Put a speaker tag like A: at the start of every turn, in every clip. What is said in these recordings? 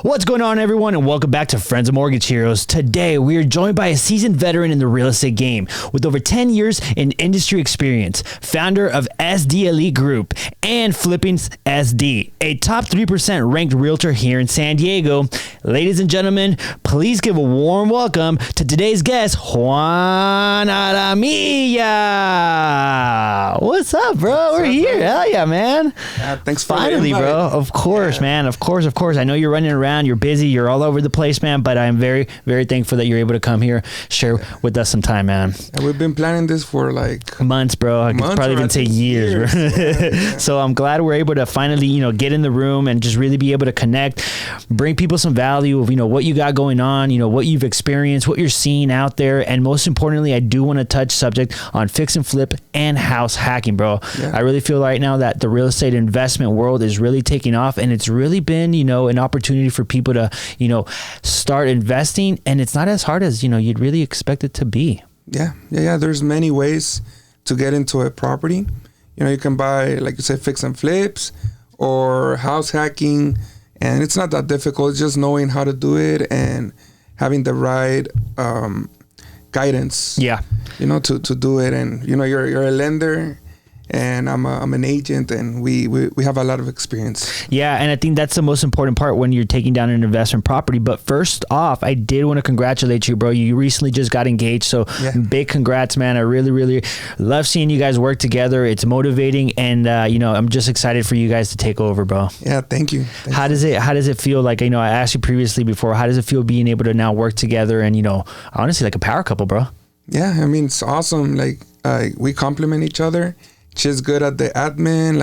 A: What's going on, everyone, and welcome back to Friends of Mortgage Heroes. Today, we are joined by a seasoned veteran in the real estate game with over 10 years in industry experience, founder of SD Elite Group and Flipping SD, a top 3% ranked realtor here in San Diego. Ladies and gentlemen, please give a warm welcome to today's guest, Juan Alamilla. What's up, bro? We're here. Hell yeah, man.
B: Thanks for
A: finally,
B: the invite.
A: bro. Of course, man. Of course. I know you're running around, you're busy, you're all over the place, man, but I'm very, very thankful that you're able to come here, share with us some time, man.
B: And we've been planning this for like
A: months, bro. I could probably even say years.
B: Yeah.
A: So I'm glad we're able to finally, get in the room and just really be able to connect, bring people some value of, what you got going on, what you've experienced, what you're seeing out there. And most importantly, I do want to touch subject on fix and flip and house hacking, bro. Yeah. I really feel right now that the real estate investment world is really taking off, and it's really been, an opportunity for people to, start investing, and it's not as hard as, you'd really expect it to be.
B: Yeah. There's many ways to get into a property. You can buy, like you said, fix and flips or house hacking, and it's not that difficult. It's just knowing how to do it and having the right guidance.
A: Yeah.
B: To do it. And you're a lender, and I'm an agent, and we have a lot of experience.
A: Yeah, and I think that's the most important part when you're taking down an investment property. But first off, I did want to congratulate you, bro. You recently just got engaged, so big congrats, man. I really, really love seeing you guys work together. It's motivating, and I'm just excited for you guys to take over, bro.
B: Yeah, thank you.
A: How does it feel? Like, I asked you previously before, how does it feel being able to now work together and, honestly, like a power couple, bro?
B: Yeah, it's awesome. Like, we complement each other. She's good at the admin,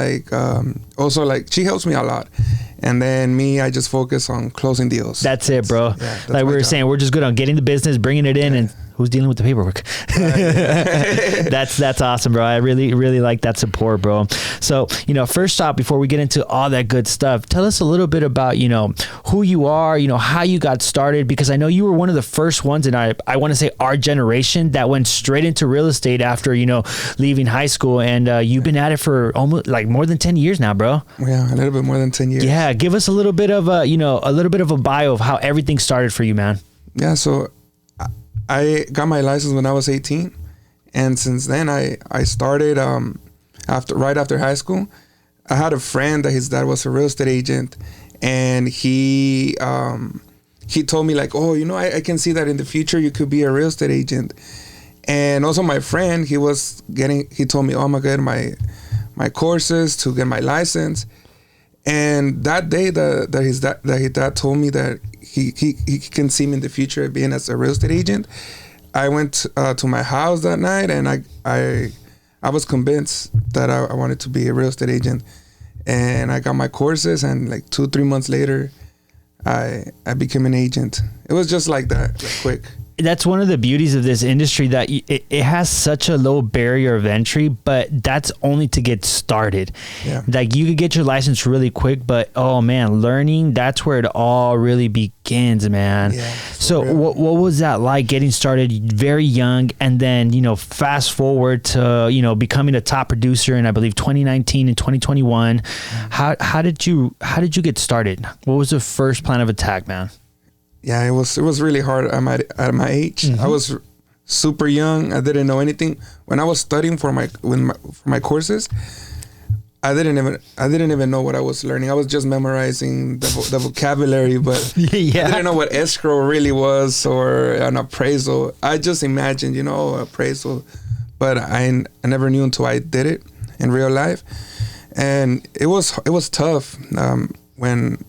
B: also she helps me a lot. And then me, I just focus on closing deals.
A: That's it, bro.
B: Yeah,
A: like we were saying, we're just good on getting the business, bringing it in, and who's dealing with the paperwork? That's awesome, bro. I really, really like that support, bro. So, first off, before we get into all that good stuff, tell us a little bit about, who you are, how you got started, because I know you were one of the first ones, and I want to say our generation that went straight into real estate after, leaving high school, and you've been at it for almost like more than 10 years now, bro.
B: Yeah, a little bit more than 10 years.
A: Yeah, give us a little bit of a little bit of a bio of how everything started for you, man.
B: Yeah, so I got my license when I was 18, and since then I started right after high school. I had a friend that his dad was a real estate agent, and he told me like, I can see that in the future you could be a real estate agent. And also my friend, he told me, I'm gonna get my courses to get my license. And that day that his dad told me that he can see me in the future being as a real estate agent, I went to my house that night, and I was convinced that I wanted to be a real estate agent. And I got my courses, and like 2-3 months later, I became an agent. It was just like that, like quick.
A: That's one of the beauties of this industry, that it has such a low barrier of entry, but that's only to get started.
B: Yeah.
A: Like, you could get your license really quick, but learning, that's where it all really begins, man.
B: Yeah,
A: so what was that like, getting started very young, and then, fast forward to, becoming a top producer in, I believe, 2019 and 2021. Mm-hmm. How did you get started? What was the first plan of attack, man?
B: Yeah, it was really hard at my age. Mm-hmm. I was super young. I didn't know anything. When I was studying for my courses, I didn't even know what I was learning. I was just memorizing the vocabulary, but I didn't know what escrow really was or an appraisal. I just imagined, appraisal, but I never knew until I did it in real life, and it was tough.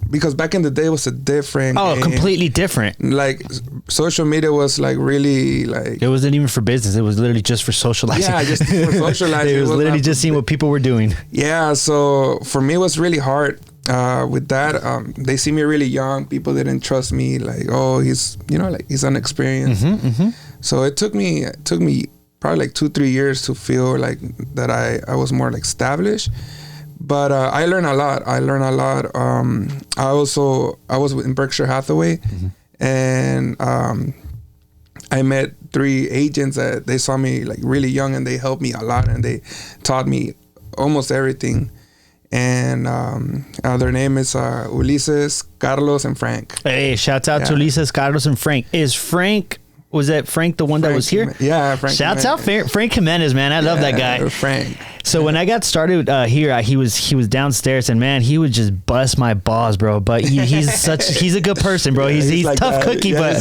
B: Because back in the day it was a different game.
A: Completely different.
B: Like, social media was like really like, it
A: wasn't even for business. It was literally just for socializing.
B: Yeah, just for socializing.
A: It was literally just seeing what people were doing.
B: Yeah, so for me it was really hard with that. They see me really young. People didn't trust me. Like, he's he's unexperienced.
A: Mm-hmm, mm-hmm. So it took me probably like 2-3 years to feel like that I was more like established. But I learned a lot. I was in Berkshire Hathaway, mm-hmm. and I met 3 agents that they saw me like really young, and they helped me a lot, and they taught me almost everything.
B: And their name is Ulises, Carlos, and Frank.
A: Hey, shouts out to Ulises, Carlos, and Frank. Was that Frank the one that was here?
B: Yeah, Frank.
A: Shouts out Frank Jimenez, man. I love that guy.
B: Frank.
A: So when I got started here, he was downstairs, and man, he would just bust my balls, bro. But he's a good person, bro. He's like tough cookie, but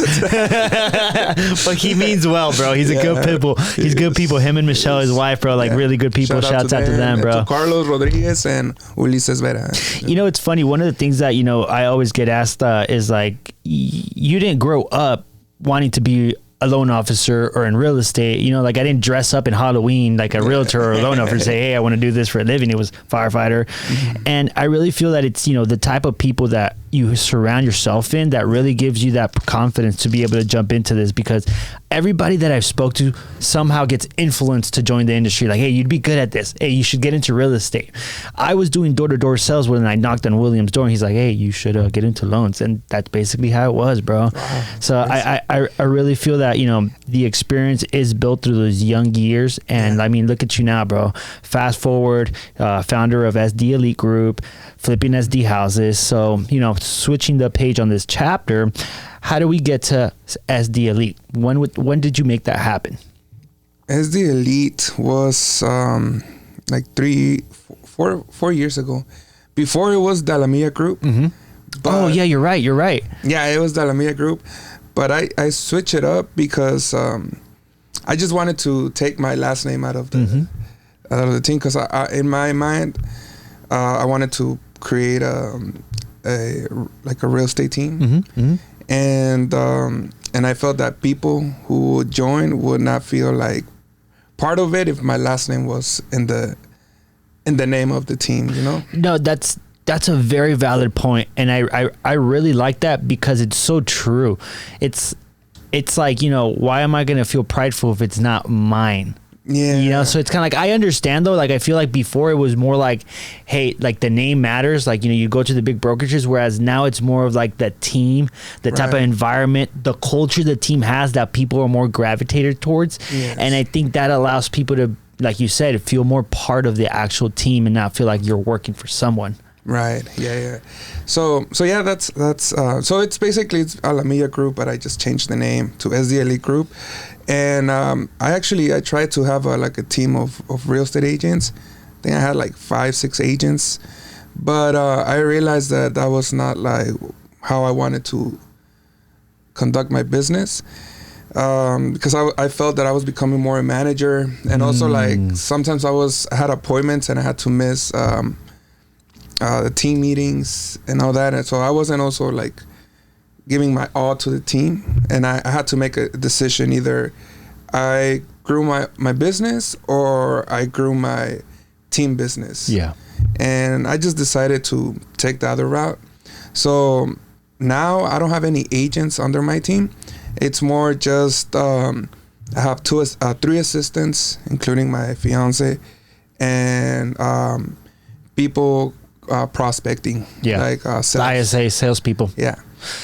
A: but he means well, bro. He's a good people. He's good people. Him and Michelle, his wife, bro, like really good people. Shouts out to them, bro.
B: To Carlos Rodriguez and Ulises Vera.
A: You know, it's funny. One of the things that I always get asked is like, you didn't grow up wanting to be a loan officer or in real estate. Like I didn't dress up in Halloween like a realtor or a loan officer and say, hey, I want to do this for a living. It was firefighter. And I really feel that it's, the type of people that you surround yourself in that really gives you that confidence to be able to jump into this, because everybody that I've spoke to somehow gets influenced to join the industry. Like, hey, you'd be good at this. Hey, you should get into real estate. I was doing door-to-door sales when I knocked on William's door, and he's like, hey, you should get into loans. And that's basically how it was, bro. Wow. So I really feel that, the experience is built through those young years. And I mean, look at you now, bro. Fast forward, founder of SD Elite Group, flipping SD houses. So, switching the page on this chapter, how do we get to SD Elite? When did you make that happen?
B: SD Elite was like 4 years ago. Before it was the Alamilla Group.
A: Mm-hmm. Oh yeah, you're right.
B: Yeah, it was the Alamilla Group, but I switched it up because I just wanted to take my last name out of the team, because in my mind I wanted to create a real estate team. And I felt that people who would join would not feel like part of it if my last name was in the name of the team.
A: No, that's a very valid point, and I really like that, because it's so true. It's like, why am I gonna feel prideful if it's not mine? Yeah. So it's kind of like, I understand though. Like, I feel like before it was more like, hey, like the name matters. Like, you go to the big brokerages, whereas now it's more of like the team, the type of environment, the culture the team has that people are more gravitated towards. Yes. And I think that allows people to, like you said, feel more part of the actual team and not feel like you're working for someone.
B: Right. Yeah. So yeah, that's so it's basically Alamilla Group, but I just changed the name to SD Elite Group. And I tried to have a team of real estate agents. I think I had like 5-6 agents, but I realized that was not like how I wanted to conduct my business, because I felt that I was becoming more a manager, and also like sometimes I had appointments and I had to miss the team meetings and all that, and so I wasn't also like giving my all to the team, and I had to make a decision. Either I grew my business or I grew my team business. Yeah. And I just decided to take the other route. So now I don't have any agents under my team. It's more just I have 3 assistants, including my fiance, and people prospecting. Yeah. Like sales.
A: ISA salespeople.
B: Yeah.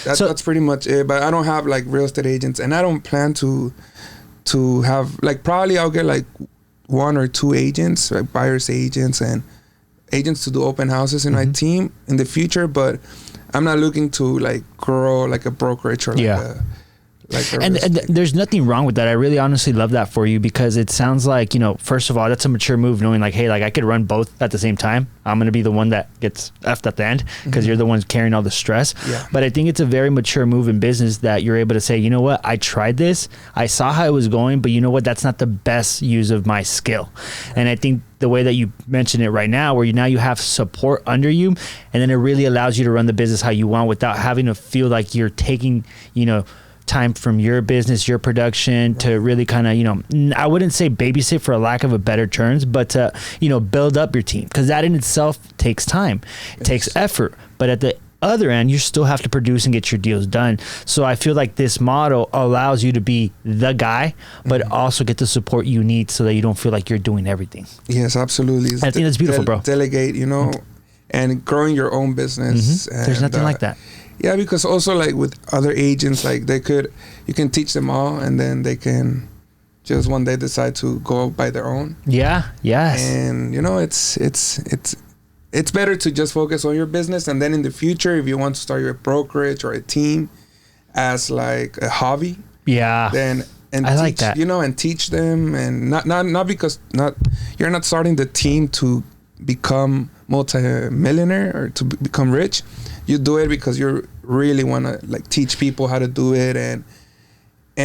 B: That's pretty much it. But I don't have like real estate agents, and I don't plan to have, like, probably I'll get like 1 or 2 agents, like buyer's agents and agents to do open houses in my team in the future. But I'm not looking to like grow like a brokerage or
A: and there's nothing wrong with that. I really honestly love that for you, because it sounds like, first of all, that's a mature move, knowing like, hey, like I could run both at the same time. I'm going to be the one that gets effed at the end, because you're the one carrying all the stress. Yeah. But I think it's a very mature move in business that you're able to say, you know what, I tried this, I saw how it was going, but you know what, that's not the best use of my skill. And I think the way that you mention it right now, where you have support under you, and then it really allows you to run the business how you want without having to feel like you're taking, time from your business, your production, to really kind of, I wouldn't say babysit for a lack of a better terms, but to, build up your team, because that in itself takes time. It takes effort. But at the other end, you still have to produce and get your deals done. So I feel like this model allows you to be the guy, but also get the support you need so that you don't feel like you're doing everything.
B: Yes, absolutely.
A: I think that's beautiful, bro.
B: Delegate, and growing your own business.
A: There's nothing like that.
B: Yeah, because also like with other agents, like you can teach them all, and then they can just one day decide to go by their own.
A: Yeah, yes.
B: And it's it's better to just focus on your business, and then in the future, if you want to start your brokerage or a team as like a hobby, then I teach,
A: like that.
B: and teach them, and not because you're not starting the team to become multi-millionaire or to become rich. You do it because you really want to like teach people how to do it, and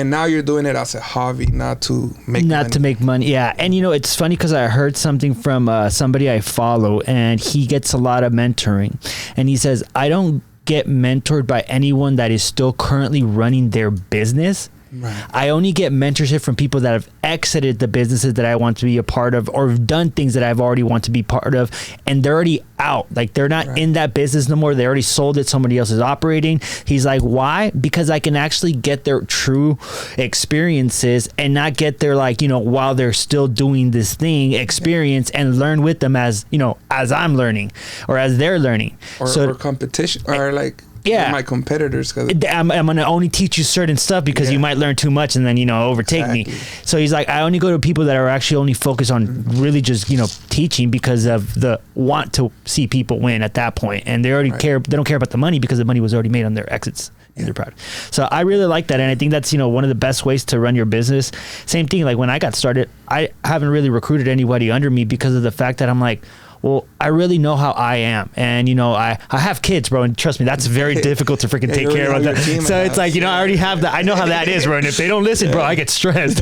B: now you're doing it as a hobby, not to make money.
A: Yeah. And it's funny because I heard something from somebody I follow, and he gets a lot of mentoring, and he says, I don't get mentored by anyone that is still currently running their business. Right. I only get mentorship from people that have exited the businesses that I want to be a part of, or have done things that I've already want to be part of, and they're already out. Like they're not in that business no more. They already sold it. Somebody else is operating. He's like, why? Because I can actually get their true experiences and not get their while they're still doing this thing experience and learn with them as I'm learning or as they're learning.
B: Or competition or like. Yeah, my competitors. Cause
A: I'm going to only teach you certain stuff because you might learn too much and then, overtake me. So he's like, I only go to people that are actually only focused on really just, teaching because of the want to see people win at that point. And they already care. They don't care about the money because the money was already made on their exits in their product. So I really like that. And I think that's, one of the best ways to run your business. Same thing. Like when I got started, I haven't really recruited anybody under me because of the fact that I'm like, well, I really know how I am. And, I have kids, bro. And trust me, that's very difficult to freaking take care of. So it's like, I already have that. I know how that is, bro. And if they don't listen, bro, I get stressed.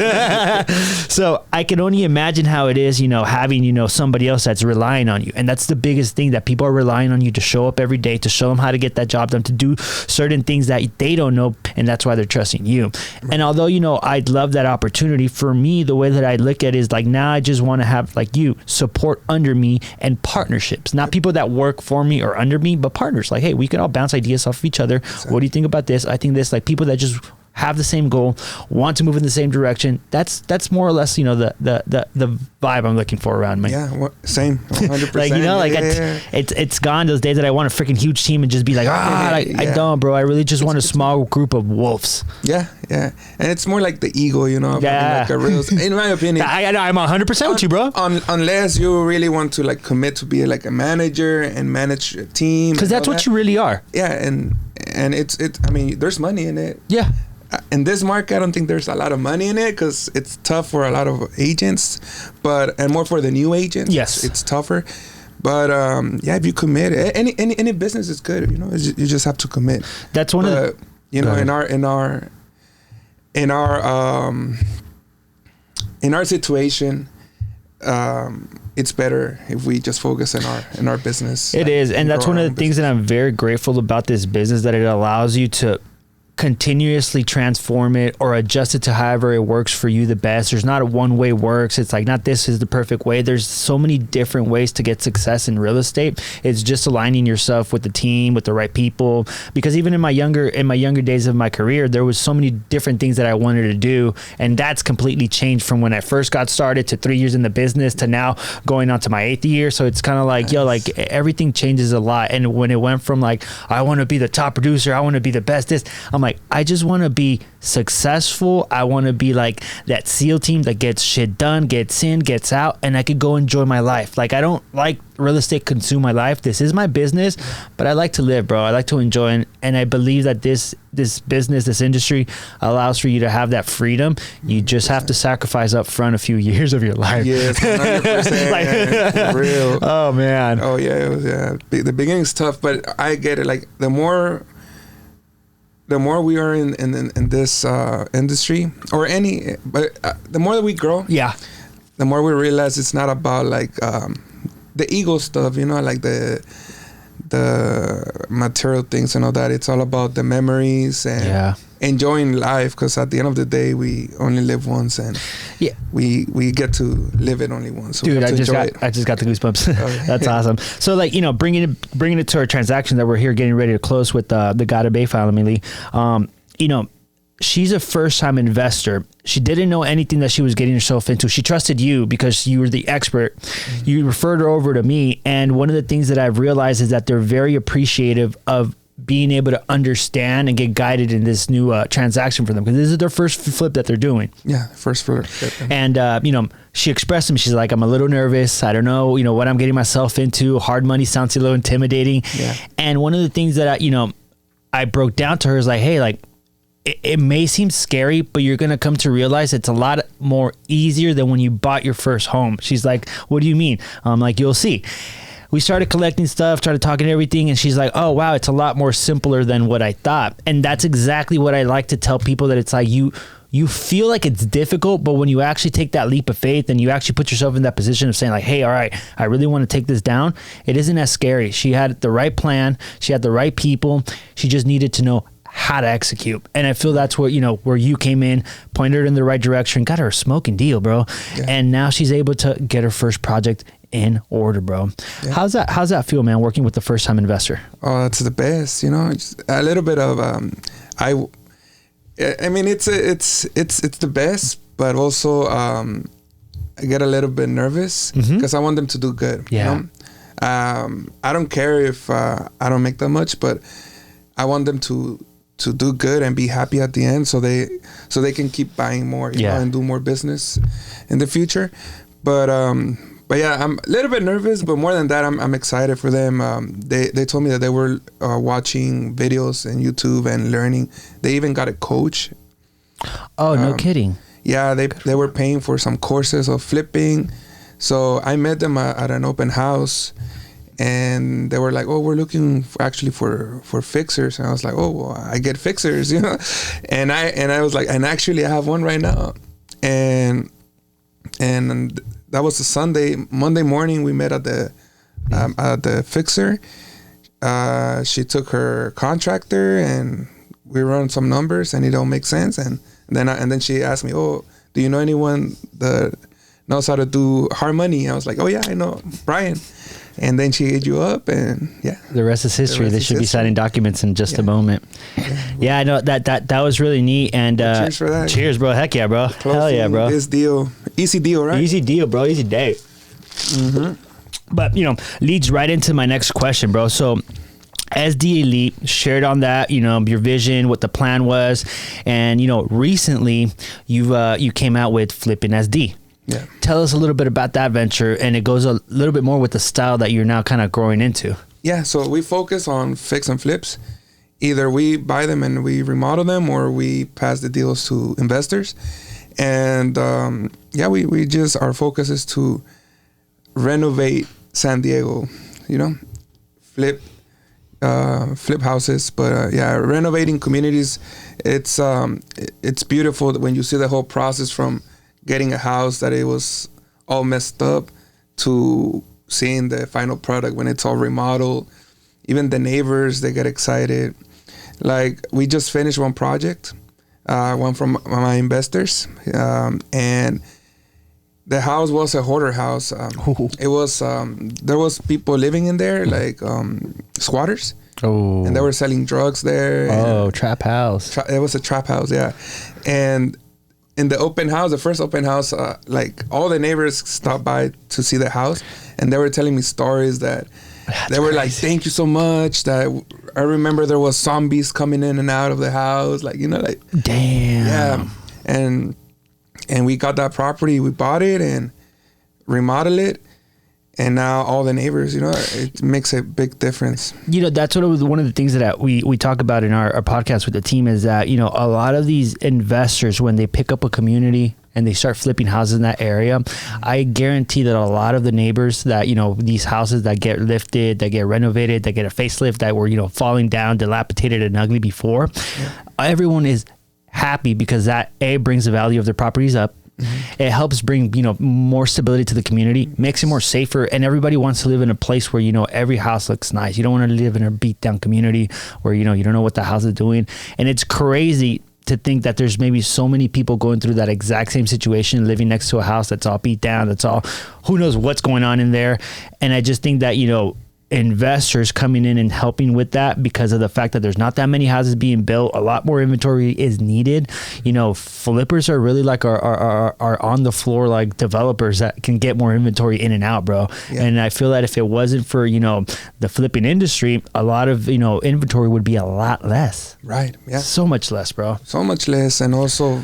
A: So I can only imagine how it is, having, somebody else that's relying on you. And that's the biggest thing, that people are relying on you to show up every day, to show them how to get that job done, to do certain things that they don't know. And that's why they're trusting you. And although, I'd love that opportunity, for me, the way that I look at it is like, now I just want to have like you support under me and partnerships, not people that work for me or under me, but partners. Like, hey, we can all bounce ideas off of each other. Exactly. What do you think about this? I think this. Like people that just have the same goal, want to move in the same direction. That's more or less, the vibe I'm looking for around me.
B: Yeah, same,
A: 100%. It's gone those days that I want a freaking huge team and just be like, I don't, bro. I really just want a small group of wolves.
B: Yeah, and it's more like the ego, like a real. In my opinion,
A: I'm 100% with you, bro.
B: Unless you really want to like commit to be like a manager and manage a team,
A: because that's what you really are.
B: Yeah, and it's. I mean, there's money in it.
A: Yeah.
B: In this market, I don't think there's a lot of money in it because it's tough for a lot of agents, and more for the new agents.
A: Yes,
B: it's tougher. But if you commit, any business is good. You just have to commit.
A: That's one of the.
B: In our situation, it's better if we just focus in our business.
A: It is, and that's one of the things that I'm very grateful about this business, that it allows you to continuously transform it or adjust it to however it works for you the best. There's not a one way works. It's like, not this is the perfect way. There's so many different ways to get success in real estate. It's just aligning yourself with the team, with the right people. Because even in my younger days of my career, there was so many different things that I wanted to do, and that's completely changed from when I first got started to 3 years in the business to now going on to my 8th year. So it's kind of like, like everything changes a lot. And when it went from like, I want to be the top producer, I want to be the best this, I'm like, I just want to be successful. I want to be like that SEAL team that gets shit done, gets in, gets out, and I could go enjoy my life. Like, I don't like real estate consume my life. This is my business, but I like to live, bro. I like to enjoy, and I believe that this business, this industry allows for you to have that freedom. You just have to sacrifice up front a few years of your life.
B: Yes, 100%. For real.
A: Oh, man.
B: Oh, yeah. The beginning's tough, but I get it. Like, the more we are in this industry or any, but the more that we grow, the more we realize it's not about like the ego stuff, like the material things and all that. It's all about the memories and enjoying life, because at the end of the day, we only live once, and we get to live it only once. So
A: dude, I just got the goosebumps. That's awesome. So like, bringing it to our transaction that we're here getting ready to close with the Gata Bay family. She's a first-time investor. She didn't know anything that she was getting herself into. She trusted you because you were the expert. You referred her over to me. And one of the things that I've realized is that they're very appreciative of being able to understand and get guided in this new transaction for them, because this is their first flip that they're doing.
B: Yeah, first flip.
A: And she expressed to me, she's like, I'm a little nervous. I don't know, what I'm getting myself into. Hard money sounds a little intimidating.
B: Yeah.
A: And one of the things that I broke down to her is like, hey, like, it may seem scary, but you're going to come to realize it's a lot more easier than when you bought your first home. She's like, what do you mean? I'm like, you'll see. We started collecting stuff, started talking to everything, and she's like, oh, wow, it's a lot more simpler than what I thought. And that's exactly what I like to tell people, that it's like you feel like it's difficult, but when you actually take that leap of faith and you actually put yourself in that position of saying like, hey, all right, I really want to take this down, it isn't as scary. She had the right plan. She had the right people. She just needed to know how to execute. And I feel that's where, where you came in, pointed her in the right direction, got her a smoking deal, bro. Yeah. And now she's able to get her first project in order, bro. Yeah. How's that feel, man, working with the first time investor?
B: Oh, that's the best, just a little bit of, I mean, it's the best, but also, I get a little bit nervous because I want them to do good.
A: Yeah.
B: I don't care if, I don't make that much, but I want them to do good and be happy at the end, so they can keep buying more, you know, and do more business in the future. But yeah, I'm a little bit nervous, but more than that, I'm excited for them. They told me that they were watching videos on YouTube and learning. They even got a coach.
A: Oh, no kidding.
B: Yeah, they were paying for some courses of flipping. So I met them at an open house. And they were like, oh, we're looking for fixers. And I was like, oh, well, I get fixers, And I was like, and actually I have one right now. And that was a Sunday. Monday morning we met at the fixer. She took her contractor and we run some numbers and it don't make sense. And then she asked me, oh, do you know anyone that knows how to do hard money? I was like, oh yeah, I know Brian. And then she hit you up, and
A: the rest is history. They should be signing documents in just a moment. Yeah, I know that was really neat. And
B: cheers for that.
A: Cheers, bro. Heck yeah, bro. Hell yeah, bro.
B: This deal, easy deal, right?
A: Easy deal, bro. Easy day. But leads right into my next question, bro. So, SD Elite shared on that, your vision, what the plan was, and recently you came out with Flipping SD.
B: Yeah.
A: Tell us a little bit about that venture, and it goes a little bit more with the style that you're now kind of growing into.
B: Yeah, so we focus on fix and flips. Either we buy them and we remodel them, or we pass the deals to investors. And we just, our focus is to renovate San Diego, flip houses. But renovating communities, it's beautiful when you see the whole process from getting a house that it was all messed up to seeing the final product when it's all remodeled. Even the neighbors, they get excited. Like, we just finished one project, one from my investors, and the house was a hoarder house. It was there was people living in there, like squatters.
A: Oh.
B: And they were selling drugs there.
A: Oh, trap house.
B: It was a trap house, yeah. And in the open house, the first open house, like, all the neighbors stopped by to see the house, and they were telling me stories that they were like, thank you so much. That I remember there was zombies coming in and out of the house, like, like,
A: damn.
B: Yeah. And we got that property, we bought it and remodeled it. And now all the neighbors, it makes a big difference.
A: That's what it was, one of the things that we talk about in our podcast with the team is that, a lot of these investors, when they pick up a community and they start flipping houses in that area, I guarantee that a lot of the neighbors that, these houses that get lifted, that get renovated, that get a facelift, that were, falling down, dilapidated and ugly before, everyone is happy because that brings the value of their properties up. It helps bring, more stability to the community, makes it more safer, and everybody wants to live in a place where, every house looks nice. You don't want to live in a beat down community where, you don't know what the house is doing. And it's crazy to think that there's maybe so many people going through that exact same situation, living next to a house that's all beat down, that's all, who knows what's going on in there. And I just think that, investors coming in and helping with that because of the fact that there's not that many houses being built. A lot more inventory is needed. You know, flippers are really like are on the floor like developers that can get more inventory in and out, bro. Yeah. And I feel that if it wasn't for, you know, the flipping industry, a lot of, you know, inventory would be a lot less.
B: Right. Yeah.
A: So much less, bro.
B: So much less. And also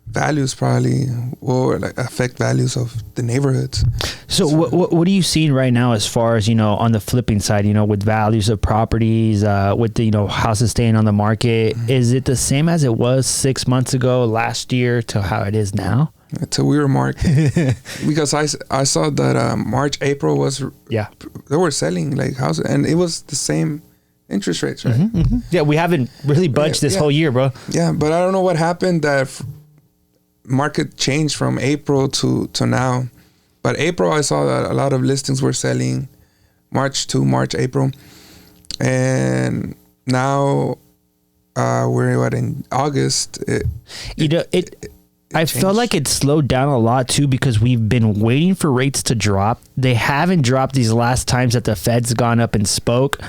B: values probably will like affect values of the neighborhoods.
A: So what are you seeing right now as far as, you know, on the flipping side, you know, with values of properties, with the, you know, houses staying on the market? Mm-hmm. Is it the same as it was 6 months ago, last year, to how it is now?
B: It's a weird market because I saw that March, April was, they were selling like houses and it was the same interest rates, right?
A: Mm-hmm, mm-hmm. Yeah, we haven't really budged this whole year, bro.
B: Yeah, but I don't know what happened that market changed from April to now. But April, I saw that a lot of listings were selling. March, April. And now we're in August.
A: I felt like it slowed down a lot too because we've been waiting for rates to drop. They haven't dropped these last times that the Fed's gone up and spoke.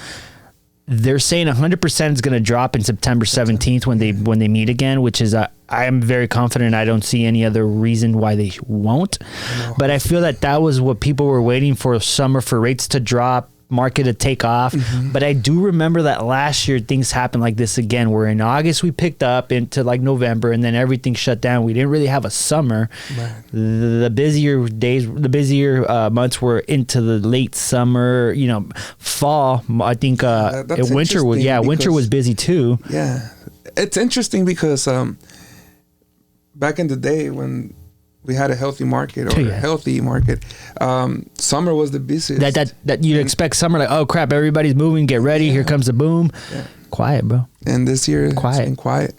A: They're saying 100% is going to drop in September 17th when they meet again, which is I am very confident. I don't see any other reason why they won't. No. But I feel that was what people were waiting for, summer, for rates to drop, market to take off. Mm-hmm. But I do remember that last year things happened like this again, where in August we picked up into like November and then everything shut down. We didn't really have a summer. Right. The busier days, the busier months were into the late summer, you know, fall. I think winter was busy too.
B: Yeah. It's interesting because back in the day when we had a healthy market summer was the busiest.
A: That you'd expect summer, like, oh crap, everybody's moving, get ready, here comes the boom. Yeah. Quiet, bro.
B: And this year it's been quiet.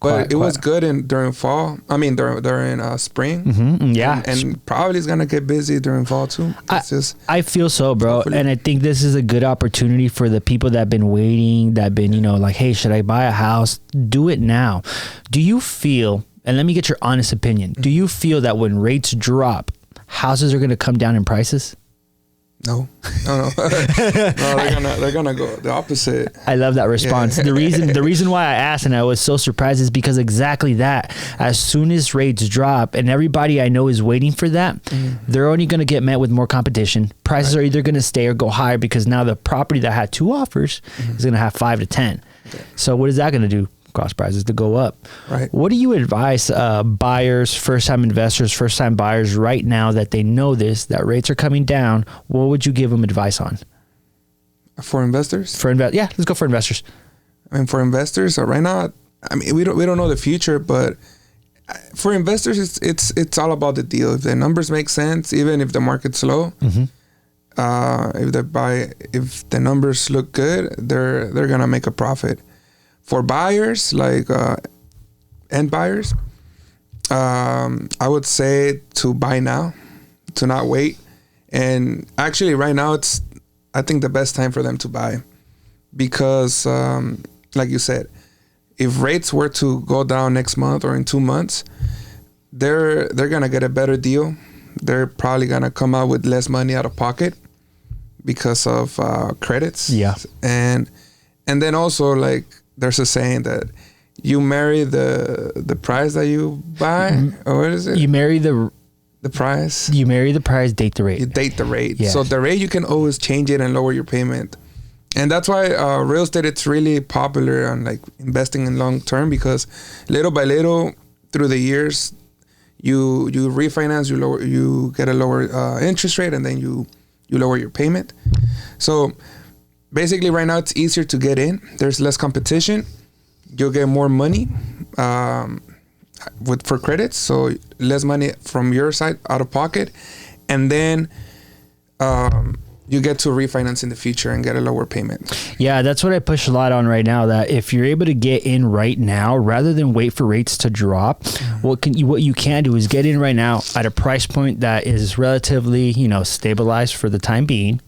B: But it was good during fall. I mean during spring.
A: Mm-hmm. Yeah.
B: And probably it's gonna get busy during fall too.
A: I feel so, bro. Hopefully. And I think this is a good opportunity for the people that have been waiting, that have been, you know, like, hey, should I buy a house? Do it now. Do you feel, and let me get your honest opinion, do you feel that when rates drop, houses are going to come down in prices?
B: No. No, they're gonna go the opposite.
A: I love that response. Yeah. The reason why I asked and I was so surprised is because exactly that. As soon as rates drop, and everybody I know is waiting for that, they're only going to get met with more competition. Prices are either going to stay or go higher because now the property that had 2 offers is going to have 5 to 10. Okay. So what is that going to do? Cause prices to go up. Right. What do you advise buyers, first-time investors, first-time buyers right now that they know that rates are coming down? What would you give them advice on?
B: For investors?
A: Yeah, let's go for investors.
B: I mean, for investors, right now, I mean, we don't know the future, but for investors, it's all about the deal. If the numbers make sense, even if the market's slow, if the numbers look good, they're gonna make a profit. For buyers, like end buyers, I would say to buy now, to not wait. And actually, right now, it's, I think, the best time for them to buy. Because, like you said, if rates were to go down next month or in 2 months, they're going to get a better deal. They're probably going to come out with less money out of pocket because of credits. Yeah. And then also, like, there's a saying that you marry the price that you buy, or what is it?
A: You marry the
B: price.
A: You marry the price, date the rate.
B: You date the rate. Yeah. So the rate, you can always change it and lower your payment. And that's why real estate, it's really popular on like investing in long term, because little by little through the years, you refinance, you get a lower interest rate, and then you lower your payment. So basically, right now, it's easier to get in. There's less competition. You'll get more money for credits, so less money from your side out of pocket, and then you get to refinance in the future and get a lower payment.
A: Yeah, that's what I push a lot on right now, that if you're able to get in right now, rather than wait for rates to drop, what you can do is get in right now at a price point that is relatively, stabilized for the time being.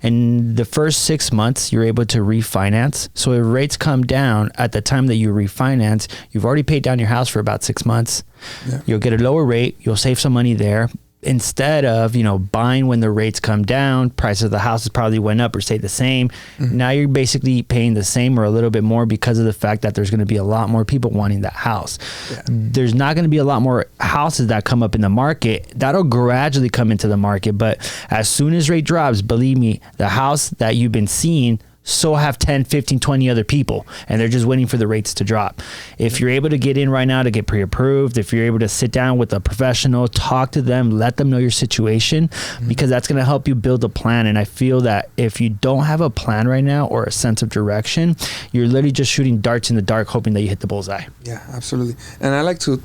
A: And the first 6 months, you're able to refinance. So if rates come down at the time that you refinance, you've already paid down your house for about 6 months. Yeah. You'll get a lower rate. You'll save some money there. instead of, buying when the rates come down, price of the houses probably went up or stayed the same. Now you're basically paying the same or a little bit more because of the fact that there's going to be a lot more people wanting that house. Yeah. There's not going to be a lot more houses that come up in the market. That'll gradually come into the market. But as soon as rate drops, believe me, the house that you've been seeing, so have 10, 15, 20 other people, and they're just waiting for the rates to drop. If you're able to get in right now to get pre-approved, if you're able to sit down with a professional, talk to them, let them know your situation, because that's going to help you build a plan. And I feel that if you don't have a plan right now or a sense of direction, you're literally just shooting darts in the dark, hoping that you hit the bullseye.
B: Yeah, absolutely. And I like to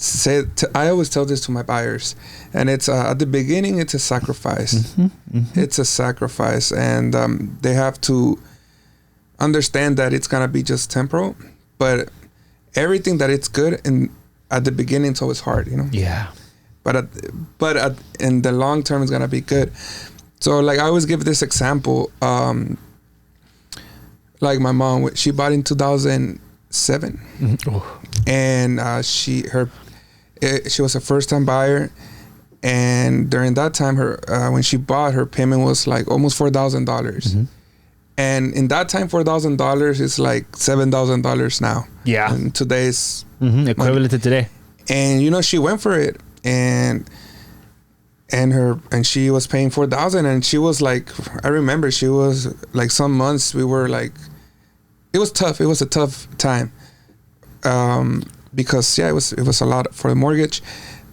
B: say, I always tell this to my buyers, and it's at the beginning, it's a sacrifice. It's a sacrifice, and they have to understand that it's gonna be just temporal, but everything that it's good, and at the beginning it's always hard,
A: Yeah.
B: But in the long term, it's gonna be good. So like I always give this example, like my mom, she bought in 2007, and she was a first-time buyer, and during that time, when she bought, her payment was like almost $4,000, and in that time, $4,000 is like $7,000 now. Yeah, in today's
A: equivalent to today.
B: And she went for it, and she was paying $4,000, and she was like, I remember she was like, some months we were like, it was tough. It was a tough time. Because it was a lot for the mortgage,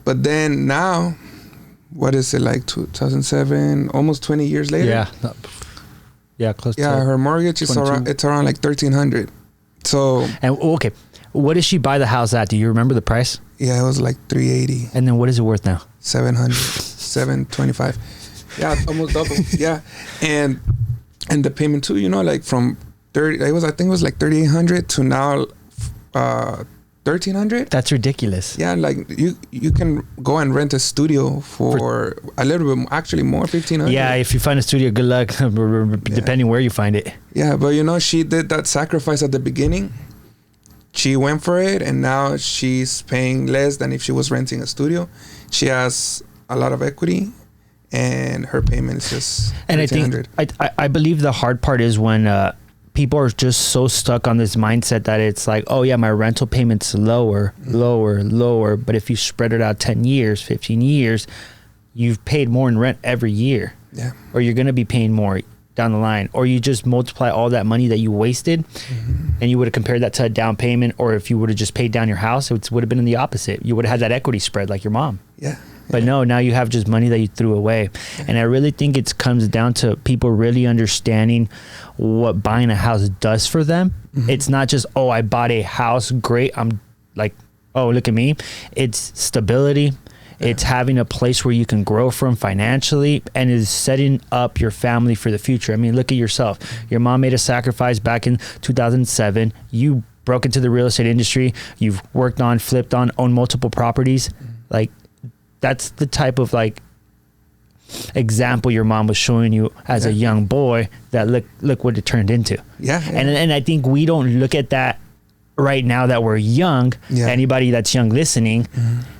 B: but then now, what is it, like 2007, almost 20 years later?
A: Close.
B: Yeah, her mortgage is around like $1,300. So,
A: and okay, what did she buy the house at? Do you remember the price?
B: Yeah, it was like $380.
A: And then what is it worth now?
B: $700, $725. Yeah, almost double. Yeah, and the payment too. Like from 30, I think it was like $3,800 to now. $1,300.
A: That's ridiculous.
B: Yeah, like you can go and rent a studio for a little bit, actually more, $1,500.
A: Yeah, if you find a studio, good luck, depending where you find it.
B: Yeah, but she did that sacrifice at the beginning. She went for it, and now she's paying less than if she was renting a studio. She has a lot of equity, and her payment is just $1,300.
A: And I believe the hard part is when people are just so stuck on this mindset that it's like, oh yeah, my rental payment's lower. But if you spread it out 10 years, 15 years, you've paid more in rent every year.
B: Yeah.
A: Or you're going to be paying more down the line. Or you just multiply all that money that you wasted, and you would have compared that to a down payment. Or if you would have just paid down your house, it would have been in the opposite. You would have had that equity spread like your mom.
B: Yeah.
A: But no, now you have just money that you threw away. And I really think it comes down to people really understanding what buying a house does for them. It's not just, oh, I bought a house, great, I'm like, oh, look at me. It's stability. It's having a place where you can grow from financially, and is setting up your family for the future. I mean, look at yourself. Your mom made a sacrifice back in 2007. You broke into the real estate industry. You've worked on, flipped on, owned multiple properties. Like, that's the type of like example your mom was showing you as a young boy, that look what it turned into.
B: Yeah.
A: And I think we don't look at that right now that we're young. Anybody that's young listening,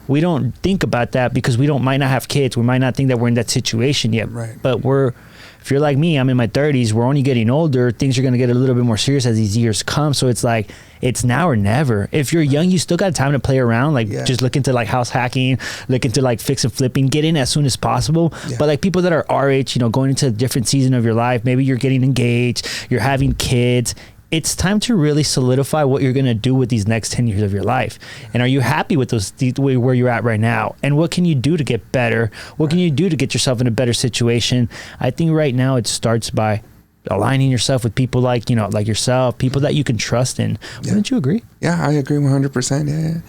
A: we don't think about that because we might not have kids. We might not think that we're in that situation yet.
B: Right.
A: But if you're like me, I'm in my 30s, we're only getting older. Things are going to get a little bit more serious as these years come. So it's like, it's now or never. If you're young, you still got time to play around. Like just look into like house hacking, look into like fix and flipping, get in as soon as possible. But like people that are our age, going into a different season of your life, maybe you're getting engaged, you're having kids. It's time to really solidify what you're going to do with these next 10 years of your life. And are you happy with where you're at right now? And what can you do to get better? What can you do to get yourself in a better situation? I think right now it starts by aligning yourself with people like yourself, people that you can trust in. Wouldn't you agree?
B: Yeah, I agree 100%.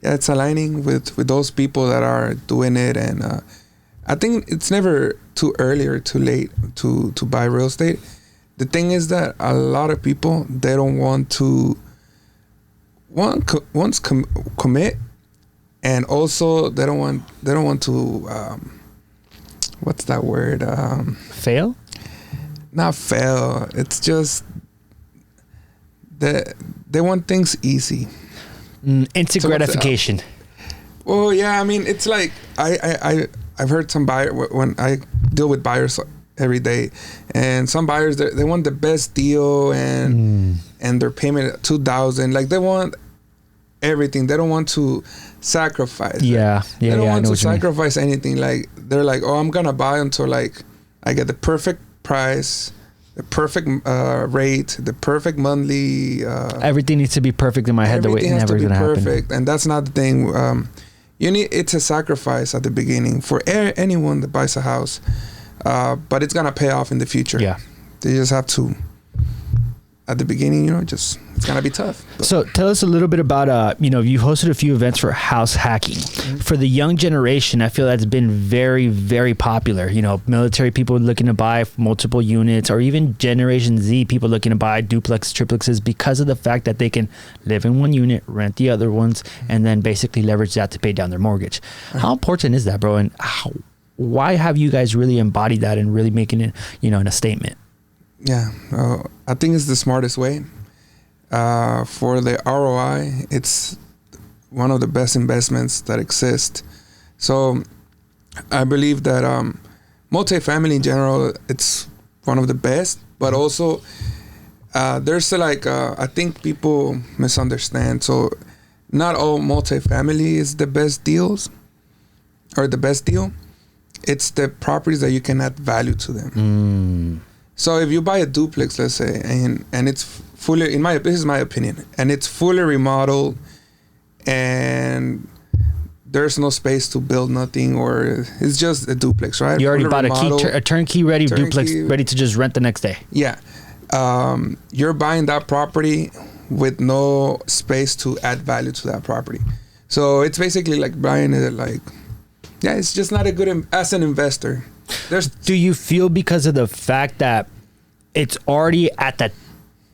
B: Yeah, it's aligning with those people that are doing it. And I think it's never too early or too late to buy real estate. The thing is that a lot of people, they don't want to commit, and also they don't want to what's that word?
A: Fail?
B: Not fail. It's just they want things easy.
A: Instant gratification.
B: Well, yeah. I mean, it's like I I've heard some buyer when I deal with buyers every day, and some buyers they want the best deal, and their payment at $2,000. Like they want everything. They don't want to sacrifice. They don't want to sacrifice anything. Like they're like, oh, I'm gonna buy until like I get the perfect price, the perfect rate, the perfect monthly.
A: Everything needs to be perfect in my head. The way it never is gonna happen.
B: And that's not the thing. It's a sacrifice at the beginning for anyone that buys a house, but it's gonna pay off in the future. Yeah, they just have to. At the beginning, it's gonna be tough. But.
A: So tell us a little bit about, you hosted a few events for house hacking. For the young generation, I feel that's been very, very popular. Military people looking to buy multiple units, or even Generation Z people looking to buy duplex, triplexes, because of the fact that they can live in one unit, rent the other ones, and then basically leverage that to pay down their mortgage. How important is that, bro? And why have you guys really embodied that and really making it, in a statement?
B: Yeah, I think it's the smartest way. For the ROI, it's one of the best investments that exist. So I believe that multifamily in general, it's one of the best, but also there's I think people misunderstand. So not all multifamily is the best deals or the best deal. It's the properties that you can add value to them. So if you buy a duplex, let's say, and it's fully, this is my opinion, and it's fully remodeled, and there's no space to build nothing, or it's just a duplex, right?
A: You already bought a turnkey ready duplex, ready to just rent the next day.
B: Yeah, you're buying that property with no space to add value to that property. So it's basically like buying it it's just not a good as an investor.
A: Do you feel because of the fact that it's already at the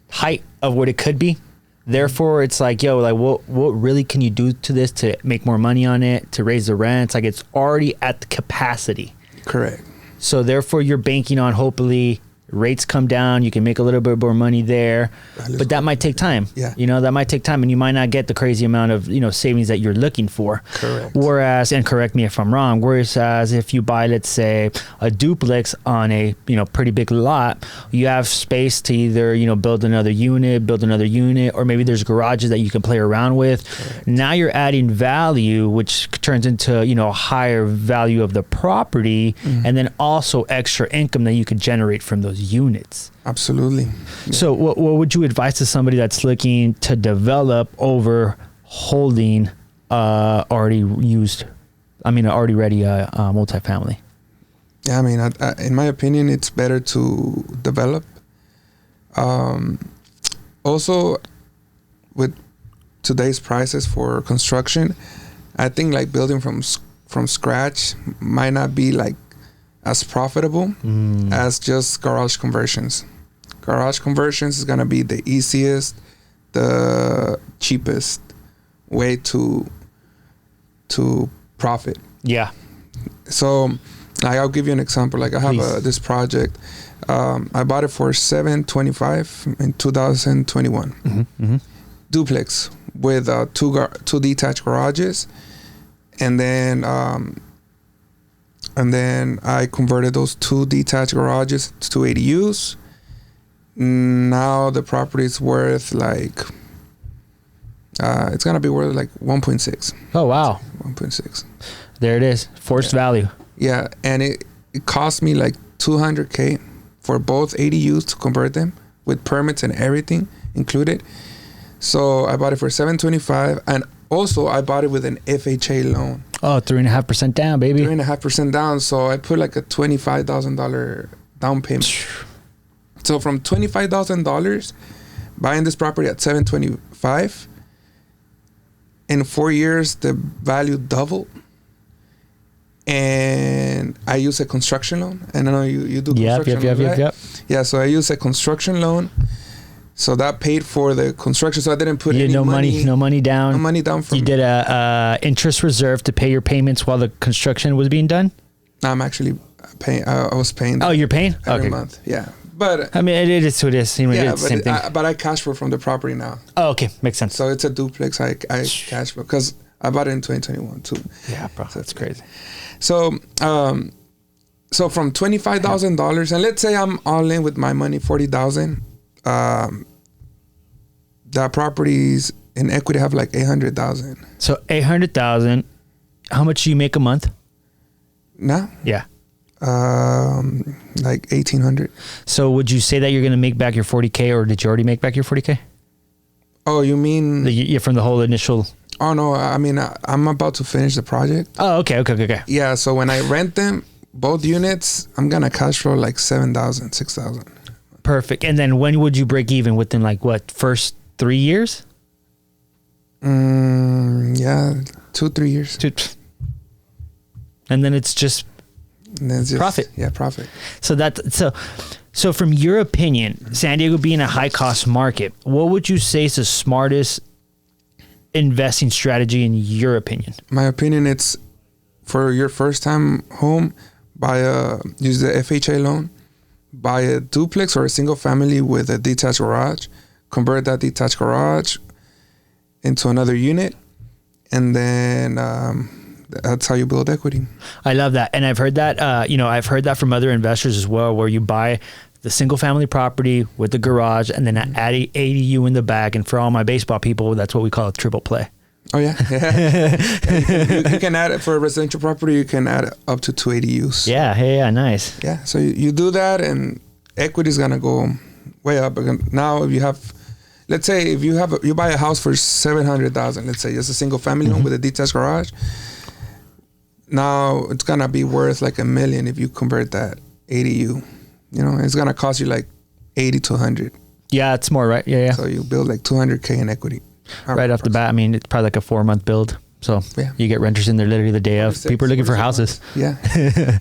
A: height of what it could be, therefore it's like, what really can you do to this to make more money on it, to raise the rents? Like it's already at the capacity.
B: Correct.
A: So therefore you're banking on hopefully rates come down, you can make a little bit more money there, but that might take time.
B: Yeah.
A: That might take time, and you might not get the crazy amount of, savings that you're looking for.
B: Correct.
A: Whereas, and correct me if I'm wrong, whereas if you buy, let's say, a duplex on a, pretty big lot, you have space to either, build another unit, or maybe there's garages that you can play around with. Correct. Now you're adding value, which turns into, a higher value of the property, and then also extra income that you could generate from those units.
B: Absolutely.
A: Yeah. So what would you advise to somebody that's looking to develop over holding already ready multifamily?
B: Yeah, in my opinion, it's better to develop. Also, with today's prices for construction, I think building from scratch might not be as profitable as just garage conversions. Garage conversions is going to be the easiest, the cheapest way to profit.
A: Yeah.
B: So I'll give you an example. I have this project. I bought it for $725 in 2021. Duplex with two detached garages, and then I converted those two detached garages to ADUs. Now the property is worth it's gonna be worth 1.6.
A: Oh wow,
B: 1.6.
A: There it is, forced value.
B: Yeah, and it cost me $200K for both ADUs to convert them with permits and everything included. So I bought it for $725, and also I bought it with an FHA loan.
A: Oh, 3.5% down, baby.
B: 3.5% down. So I put a $25,000 down payment. So from $25,000 buying this property at $725, in 4 years the value doubled. And I use a construction loan. And I know you do construction loan, right? Yep. Yeah, so I use a construction loan. So that paid for the construction. So I didn't put any money.
A: No money down.
B: No money down from.
A: You did a interest reserve to pay your payments while the construction was being done?
B: I'm actually paying. I was paying.
A: Oh, you're paying?
B: Every month. Yeah. But
A: it is what it is. It's the same thing.
B: But I cash flow from the property now.
A: Oh, okay. Makes sense.
B: So it's a duplex. I cash flow because I bought it in 2021 too.
A: Yeah, bro, that's crazy.
B: So, so from $25,000, and let's say I'm all in with my money, $40,000. The properties in equity have like $800,000.
A: So 800,000. How much do you make a month?
B: Now?
A: Yeah.
B: Like 1,800.
A: So would you say that you're going to make back your 40K, or did you already make back your 40K?
B: Oh, you mean?
A: Yeah, from the whole initial.
B: Oh no, I mean I'm about to finish the project.
A: Oh, okay.
B: Yeah, so when I rent them, both units, I'm gonna cash flow like 7,000, 6,000.
A: Perfect. And then when would you break even? Within like what, first 3 years?
B: Yeah, 2-3 years.
A: And then it's just profit.
B: Yeah, profit.
A: So from your opinion, San Diego being a high cost market, what would you say is the smartest investing strategy in your opinion?
B: My opinion, it's for your first time home, use the FHA loan, buy a duplex or a single family with a detached garage, convert that detached garage into another unit, and then that's how you build equity.
A: I love that. And I've heard that, I've heard that from other investors as well, where you buy the single family property with the garage and then add ADU in the back. And for all my baseball people, that's what we call a triple play.
B: Oh yeah. you can add it for a residential property. You can add up to 2 ADUs.
A: Yeah. Nice.
B: Yeah. So you do that and equity is going to go way up. Now, if you have, let's say if you buy a house for 700,000, let's say just a single family home with a detached garage. Now it's going to be worth like $1 million if you convert that ADU. It's going to cost you like 80 to 100.
A: Yeah, it's more, right? Yeah.
B: So you build like 200K in equity.
A: Right off the bat. I mean, it's probably like a 4-month build. So you get renters in there literally the day of. People are looking for houses.
B: Yeah.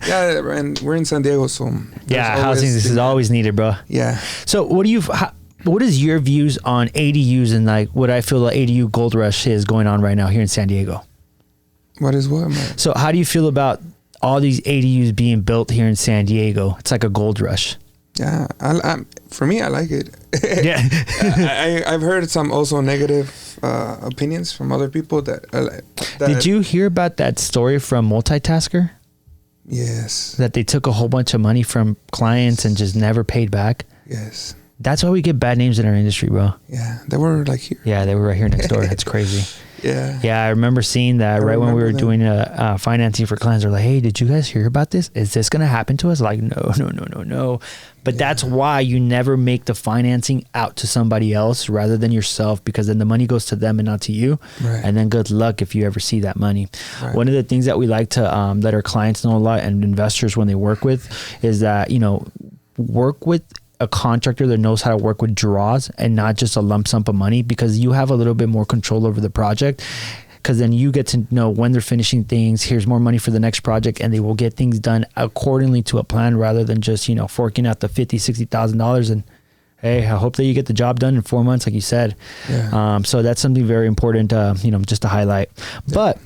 B: Yeah, and we're in San Diego, so
A: housing is always needed, bro.
B: Yeah.
A: So what is your views on ADUs and like what I feel the ADU gold rush is going on right now here in San Diego?
B: What is what?
A: So how do you feel about all these ADUs being built here in San Diego? It's like a gold rush.
B: Yeah, for me, I like it.
A: Yeah.
B: I've heard some also negative opinions from other people that
A: Did you hear about that story from Multitasker?
B: Yes.
A: That they took a whole bunch of money from clients and just never paid back?
B: Yes.
A: That's why we get bad names in our industry, bro.
B: Yeah, they were like here.
A: Yeah, they were right here next door. That's crazy.
B: Yeah.
A: Yeah, I remember seeing that right when we were doing financing for clients. They're like, hey, did you guys hear about this? Is this going to happen to us? Like, no. But that's why you never make the financing out to somebody else rather than yourself, because then the money goes to them and not to you.
B: Right.
A: And then good luck if you ever see that money.
B: Right.
A: One of the things that we like to let our clients know a lot, and investors when they work with, is that, work with a contractor that knows how to work with draws and not just a lump sum of money, because you have a little bit more control over the project, because then you get to know when they're finishing things. Here's more money for the next project, and they will get things done accordingly to a plan rather than just forking out the $50,000-$60,000 and hey, I hope that you get the job done in 4 months, like you said.
B: Yeah.
A: So that's something very important just to highlight. Yeah. But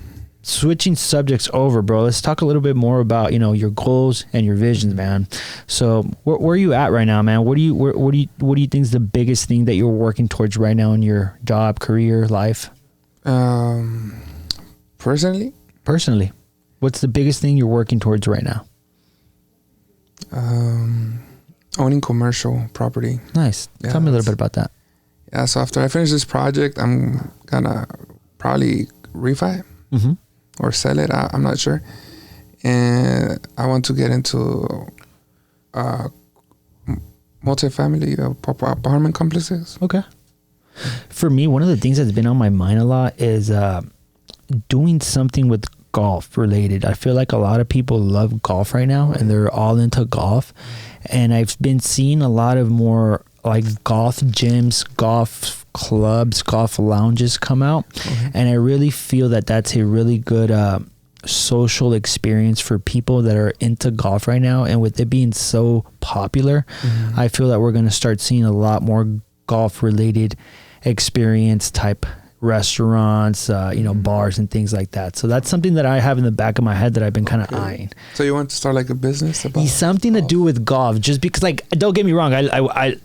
A: switching subjects over, bro, let's talk a little bit more about your goals and your visions, man. So where are you at right now, man? What do you think is the biggest thing that you're working towards right now in your job, career, life?
B: Personally,
A: what's the biggest thing you're working towards right now?
B: Owning commercial property.
A: Nice.
B: Yeah,
A: Tell me a little bit about that.
B: Yeah, so after I finish this project, I'm gonna probably refi or sell it. I'm not sure. And I want to get into multifamily apartment complexes.
A: Okay. For me, one of the things that's been on my mind a lot is doing something with golf related. I feel like a lot of people love golf right now, and they're all into golf. And I've been seeing a lot of more like golf gyms, golf clubs, golf lounges come out. And I really feel that that's a really good social experience for people that are into golf right now. And with it being so popular, I feel that we're going to start seeing a lot more golf related experience type restaurants, bars and things like that. So that's something that I have in the back of my head that I've been kind of eyeing.
B: So you want to start like a business about
A: something
B: golf?
A: to do with golf, just because, like, don't get me wrong, I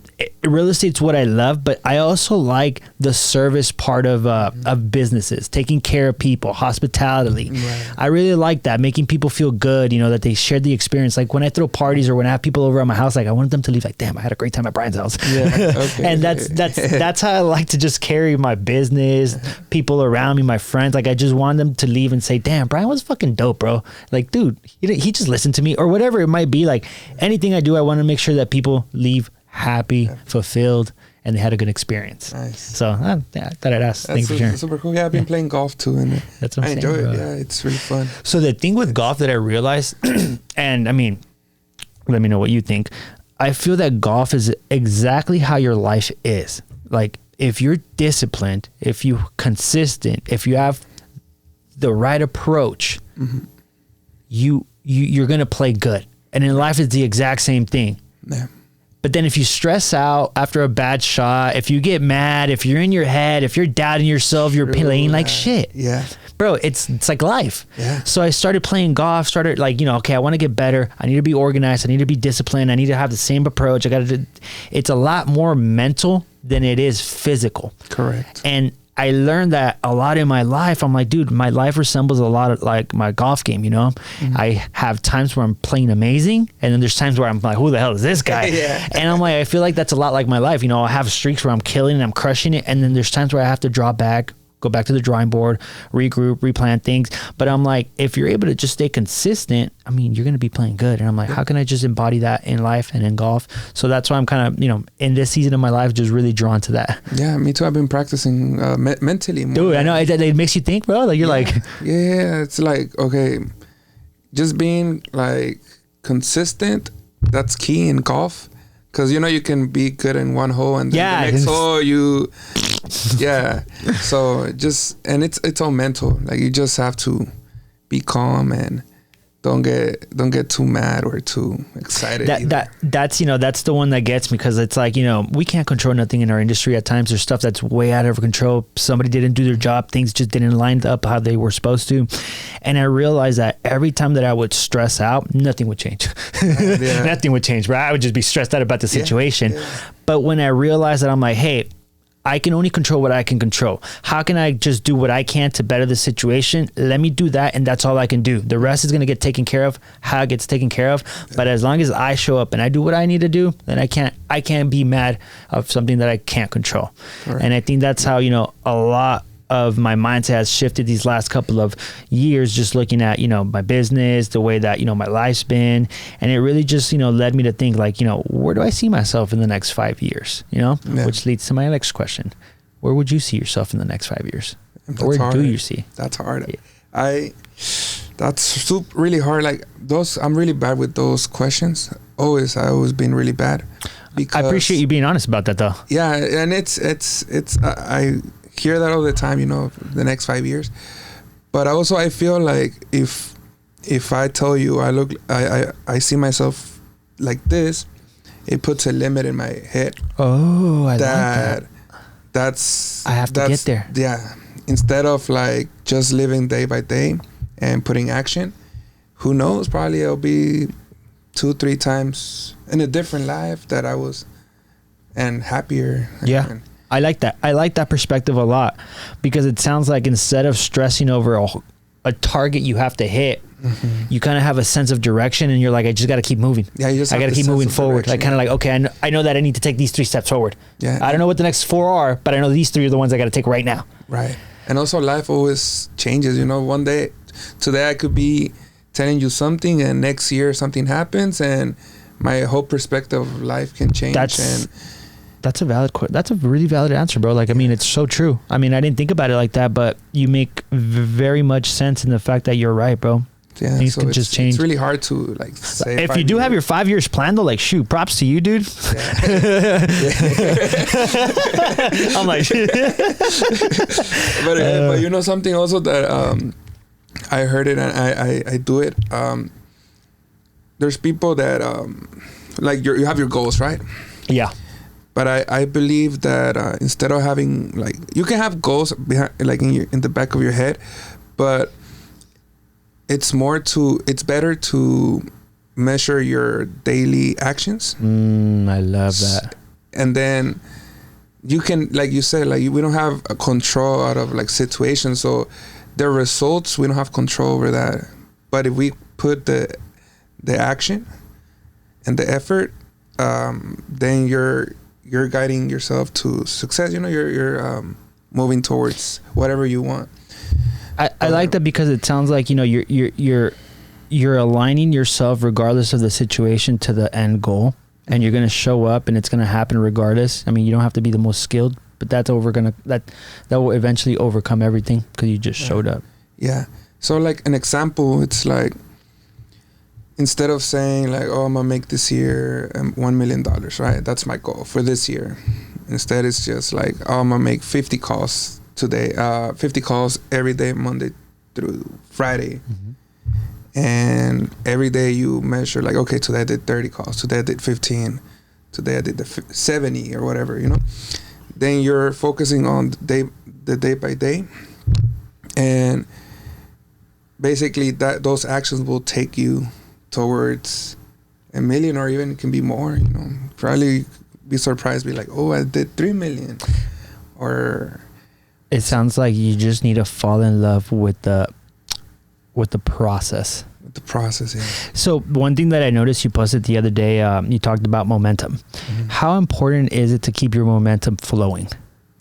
A: real estate's what I love, but I also like the service part of businesses, taking care of people, hospitality.
B: Right.
A: I really like that, making people feel good, that they shared the experience. Like when I throw parties or when I have people over at my house, like I want them to leave like, damn, I had a great time at Brian's house.
B: Yeah. Okay.
A: And that's how I like to just carry my business, people around me, my friends. Like I just want them to leave and say, damn, Brian was fucking dope, bro. Like, dude, he just listened to me, or whatever it might be. Like anything I do, I want to make sure that people leave happy, fulfilled, and they had a good experience.
B: Nice.
A: So I thought I'd ask. Thanks for sharing.
B: Super cool. Yeah, I've been playing golf too, and
A: That's what
B: I
A: I'm
B: enjoy
A: saying,
B: it.
A: bro.
B: Yeah, it's really fun.
A: So the thing with golf that I realized, and I mean, let me know what you think. I feel that golf is exactly how your life is. Like if you're disciplined, if you're consistent, if you have the right approach, you're gonna play good. And in life, it's the exact same thing.
B: Yeah.
A: But then if you stress out after a bad shot, if you get mad, if you're in your head, if you're doubting yourself, you're playing like shit.
B: Yeah.
A: Bro, it's like life.
B: Yeah.
A: So I started playing golf, started like, okay, I want to get better. I need to be organized. I need to be disciplined. I need to have the same approach. It's a lot more mental than it is physical.
B: Correct.
A: And I learned that a lot in my life. I'm like, dude, my life resembles a lot of like my golf game, I have times where I'm playing amazing, and then there's times where I'm like, who the hell is this guy?
B: Yeah.
A: And I'm like, I feel like that's a lot like my life. I have streaks where I'm killing and I'm crushing it, and then there's times where I have to draw back, go back to the drawing board, regroup, replan things. But I'm like, if you're able to just stay consistent, I mean, you're going to be playing good. And I'm like, how can I just embody that in life and in golf? So that's why I'm kind of, in this season of my life, just really drawn to that.
B: Yeah, me too. I've been practicing mentally more.
A: Dude, I know it makes you think, bro. Like you're like,
B: yeah, it's like, okay, just being like consistent. That's key in golf. Because you can be good in one hole and then the next hole so it's all mental. Like you just have to be calm and don't get too mad or too excited.
A: That's the one that gets me, because it's like, we can't control nothing in our industry. At times there's stuff that's way out of control. Somebody didn't do their job. Things just didn't line up how they were supposed to. And I realized that every time that I would stress out, nothing would change. Nothing would change, bro. I would just be stressed out about the situation. Yeah. But when I realized that, I'm like, hey, I can only control what I can control. How can I just do what I can to better the situation? Let me do that, and that's all I can do. The rest is going to get taken care of how it gets taken care of. But as long as I show up and I do what I need to do, then I can't be mad of something that I can't control. Right. And I think that's how, a lot of my mindset has shifted these last couple of years, just looking at, my business, the way that, my life's been. And it really just, led me to think like, where do I see myself in the next 5 years? Which leads to my next question. Where would you see yourself in the next 5 years? Where do you see?
B: That's hard. Yeah. That's really hard. Like I'm really bad with those questions. I always been really bad. Because
A: I appreciate you being honest about that though.
B: Yeah. And it's I hear that all the time, the next 5 years. But also I feel like if I tell you I see myself like this, it puts a limit in my head.
A: Oh, I like that. I have to get there.
B: Yeah. Instead of like just living day by day and putting action, who knows, probably I'll be 2-3 times in a different life that I was and happier.
A: Yeah. I like that. I like that perspective a lot, because it sounds like instead of stressing over a target you have to hit, you kind of have a sense of direction, and you're like, I just got to keep moving. Yeah, I got to keep moving forward. Like kind of like, okay, I know that I need to take these 3 steps forward. Yeah. I don't know what the next 4 are, but I know these 3 are the ones I got to take right now.
B: Right. And also life always changes. One day, today I could be telling you something, and next year something happens, and my whole perspective of life can change. That's a really valid answer, bro. Like, I mean, it's so true. I mean, I didn't think about it like that, but you make very much sense in the fact that you're right, bro. Yeah, things can just change. It's really hard to like say.
A: If you do have your 5 years planned, though, like, shoot, props to you, dude. Yeah. I'm like,
B: but something also that I heard it and I do it. There's people that like you have your goals, right?
A: Yeah.
B: But I believe that instead of having like, you can have goals behind, like in the back of your head, but it's better to measure your daily actions.
A: I love that.
B: And then you can, like you said, like we don't have a control out of like situations, so the results, we don't have control over that. But if we put the action and the effort, then you're guiding yourself to success. You know, you're moving towards whatever you want.
A: I like that because it sounds like, you know, you're aligning yourself regardless of the situation to the end goal, and you're going to show up and it's going to happen regardless. I mean, you don't have to be the most skilled, but that will eventually overcome everything because you just showed up.
B: Yeah. So like an example, it's like, instead of saying like, oh, I'm gonna make this year $1 million, right? That's my goal for this year. Instead, it's just like, oh, I'm gonna make 50 calls today, 50 calls every day, Monday through Friday. And every day you measure like, okay, today I did 30 calls, today I did 15, today I did the 70 or whatever, you know? Then you're focusing on the day by day. And basically those actions will take you towards $1 million, or even it can be more, you know. Probably be surprised, be like, oh, I did 3 million. Or
A: it sounds like you just need to fall in love with the process.
B: With the process, yeah.
A: So one thing that I noticed you posted the other day, you talked about momentum. How important is it to keep your momentum flowing?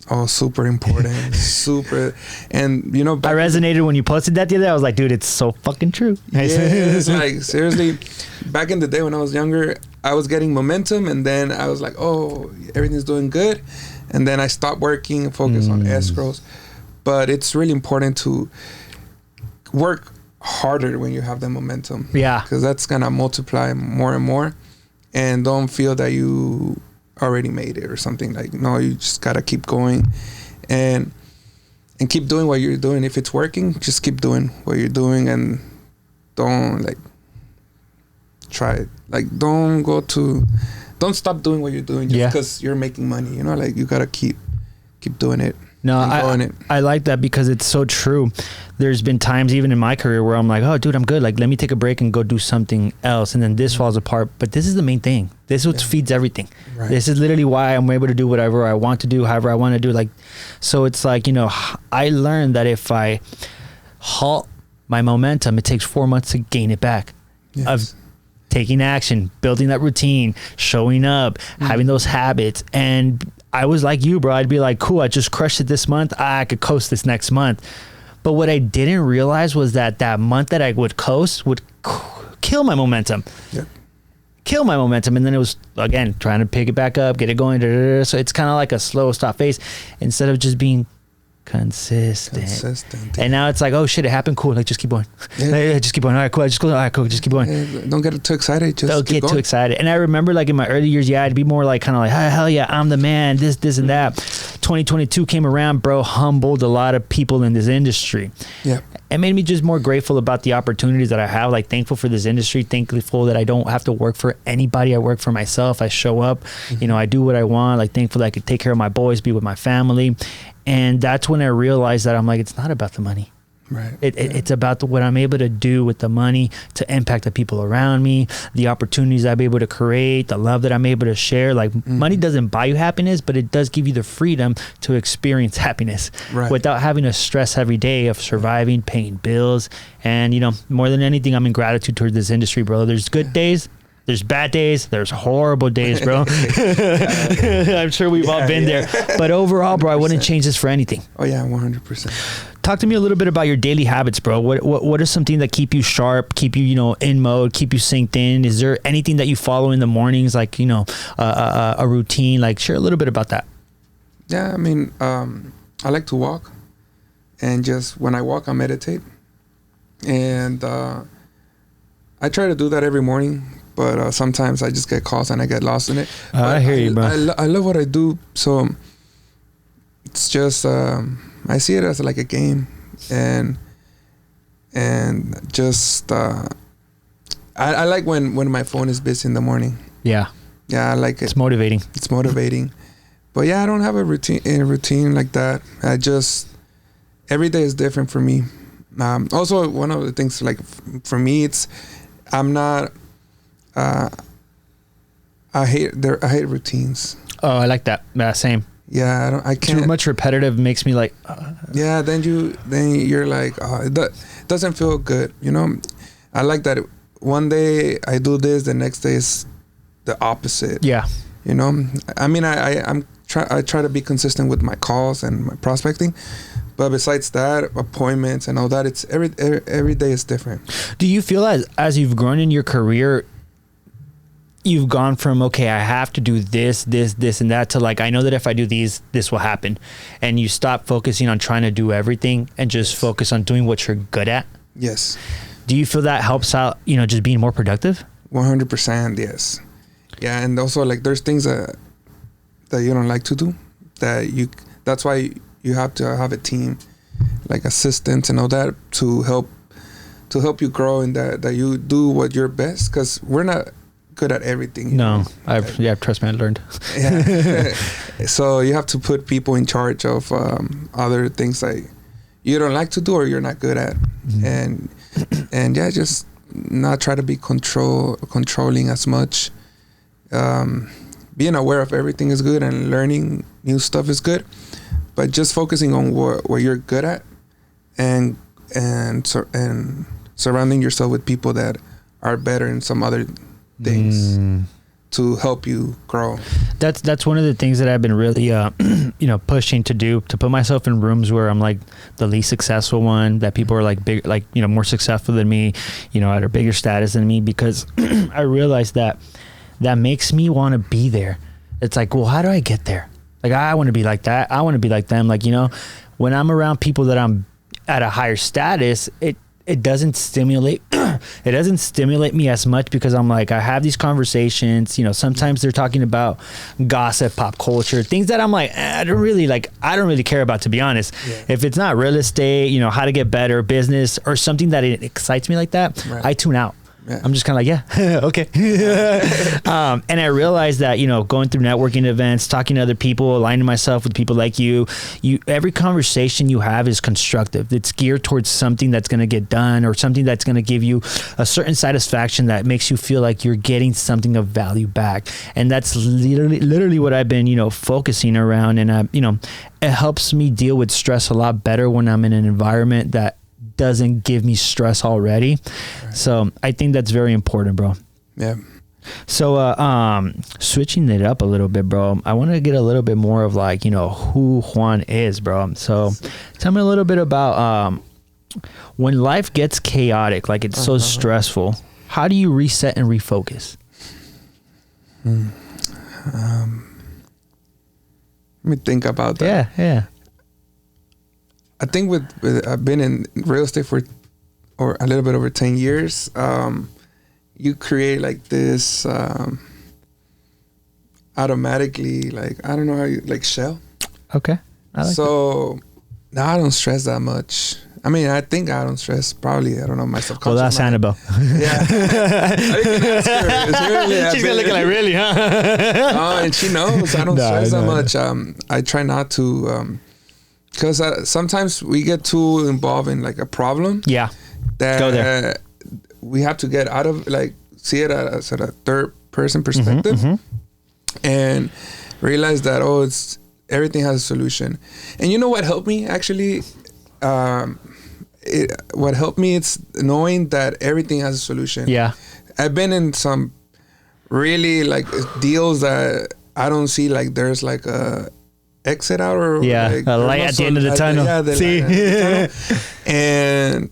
B: Oh, super important. Super. And, you know,
A: I resonated when you posted that the other day. I was like, dude, it's so fucking true.
B: Yeah, it's like, seriously, back in the day when I was younger, I was getting momentum, and then I was like, oh, everything's doing good. And then I stopped working and focused on escrows. But it's really important to work harder when you have the momentum.
A: Yeah.
B: Because that's going to multiply more and more. And don't feel that you already made it or something. Like, no, you just gotta keep going and keep doing what you're doing. If it's working, just keep doing what you're doing, and don't like try it. Like, don't stop doing what you're doing just because you're making money, you know. Like, you gotta keep doing it.
A: No, I like that because it's so true. There's been times even in my career where I'm like, oh, dude, I'm good. Like, let me take a break and go do something else. And then this falls apart. But this is the main thing. This is what feeds everything. Right. This is literally why I'm able to do whatever I want to do, however I want to do. Like, so it's like, you know, I learned that if I halt my momentum, it takes 4 months to gain it back. Yes. Of taking action, building that routine, showing up, having those habits. And I was like you, bro. I'd be like, cool, I just crushed it this month. I could coast this next month. But what I didn't realize was that month that I would coast would kill my momentum. Yeah. Kill my momentum. And then it was, again, trying to pick it back up, get it going. So it's kind of like a slow stop phase instead of just being consistent. And now it's like, oh shit, it happened. Cool. Like, just keep going. Yeah. Just keep going. All right, cool. All right, cool. Just keep going.
B: Yeah, don't get too excited. Just
A: don't get too excited. And I remember, like, in my early years, I'd be more like, kind of like, oh, hell yeah, I'm the man. This and that. 2022 came around, bro. Humbled a lot of people in this industry. Yeah. It made me just more grateful about the opportunities that I have. Like, thankful for this industry. Thankful that I don't have to work for anybody. I work for myself. I show up. You know, I do what I want. Like, thankful that I could take care of my boys, be with my family. And that's when I realized that I'm like, it's not about the money. Right. It's about what I'm able to do with the money to impact the people around me, the opportunities I'm able to create, the love that I'm able to share. Like, money doesn't buy you happiness, but it does give you the freedom to experience happiness without having to stress every day of surviving, paying bills. And, you know, more than anything, I'm in gratitude towards this industry, bro. There's good days. There's bad days. There's horrible days, bro. I'm sure we've all been there. But overall, bro, 100%. I wouldn't change this for anything.
B: Oh, yeah, 100%.
A: Talk to me a little bit about your daily habits, bro. What are something that keep you sharp, keep you, you know, in mode, keep you synced in? Is there anything that you follow in the mornings, like, you know, a routine? Like, share a little bit about that.
B: Yeah, I mean, I like to walk. And just when I walk, I meditate. And I try to do that every morning. But sometimes I just get calls and I get lost in it.
A: I hear you, bro.
B: I love what I do. So it's just, I see it as like a game. And just, I like when my phone is busy in the morning.
A: Yeah.
B: Yeah, I like it.
A: It's motivating.
B: It's motivating. But yeah, I don't have a routine like that. I just, every day is different for me. Also, one of the things, like, for me, it's, I'm not, I hate routines.
A: Oh, I like that. Same.
B: Yeah, I can't.
A: Too much repetitive makes me like.
B: Yeah, then you're like, oh, it doesn't feel good. You know, I like that. One day I do this, the next day is the opposite.
A: Yeah.
B: You know, I mean, I try to be consistent with my calls and my prospecting, but besides that, appointments and all that, it's every day is different.
A: Do you feel as you've grown in your career, you've gone from, okay, I have to do this, and that, to like, I know that if I do these, this will happen, and you stop focusing on trying to do everything and just focus on doing what you're good at?
B: Yes. Do
A: you feel that helps out, just being more productive?
B: 100%, yes. Yeah, and also, like, there's things that you don't like to do, that's why you have to have a team, like assistants and all that, to help you grow, and that you do what you're best, because we're not good at everything.
A: No, trust me, I learned.
B: Yeah. So you have to put people in charge of other things that you don't like to do or you're not good at. Mm-hmm. And yeah, just not try to be controlling as much. Being aware of everything is good, and learning new stuff is good, but just focusing on what you're good at, and surrounding yourself with people that are better in some other things to help you grow.
A: That's one of the things that I've been really pushing to do, to put myself in rooms where I'm like the least successful one, that people are like big, like, more successful than me, at a bigger status than me, because I realized that makes me want to be there. It's like, well, how do I get there? Like, I want to be like that. I want to be like them. Like, when I'm around people that I'm at a higher status, it doesn't stimulate me as much, because I'm like, I have these conversations, sometimes they're talking about gossip, pop culture, things that I'm like, I don't really care about, to be honest. Yeah. If it's not real estate, how to get better, business, or something that it excites me like that, right, I tune out. Yeah. I'm just kind of like, yeah, okay. And I realized that, going through networking events, talking to other people, aligning myself with people like you, every conversation you have is constructive. It's geared towards something that's going to get done, or something that's going to give you a certain satisfaction that makes you feel like you're getting something of value back. And that's literally what I've been, focusing around. And, it helps me deal with stress a lot better when I'm in an environment that doesn't give me stress already. Right. So I think that's very important, bro.
B: Yeah.
A: So switching it up a little bit, bro, I want to get a little bit more of like, who Juan is, bro. So tell me a little bit about when life gets chaotic, like it's so stressful, how do you reset and refocus?
B: Let me think about that.
A: Yeah.
B: I think with I've been in real estate for a little bit over 10 years. You create like this automatically, like, I don't know how you, like, shell.
A: Okay. I like
B: so now I don't stress that much. I mean, I think I don't stress. Probably, I don't know, my subconscious.
A: Well, that's Annabelle.
B: Yeah. I can ask her. Really,
A: she's going to look like, really, huh?
B: Oh, and she knows I don't stress that much. I try not to... Because sometimes we get too involved in like a problem. Yeah. That go there. We have to get out of, like, see it as a third person perspective, and realize that, everything has a solution. And you know what helped me actually? What helped me, it's knowing that everything has a solution. Yeah. I've been in some really like deals that I don't see like there's like a exit out, or like
A: a light at the end of the tunnel.
B: Yeah, the light at the tunnel. And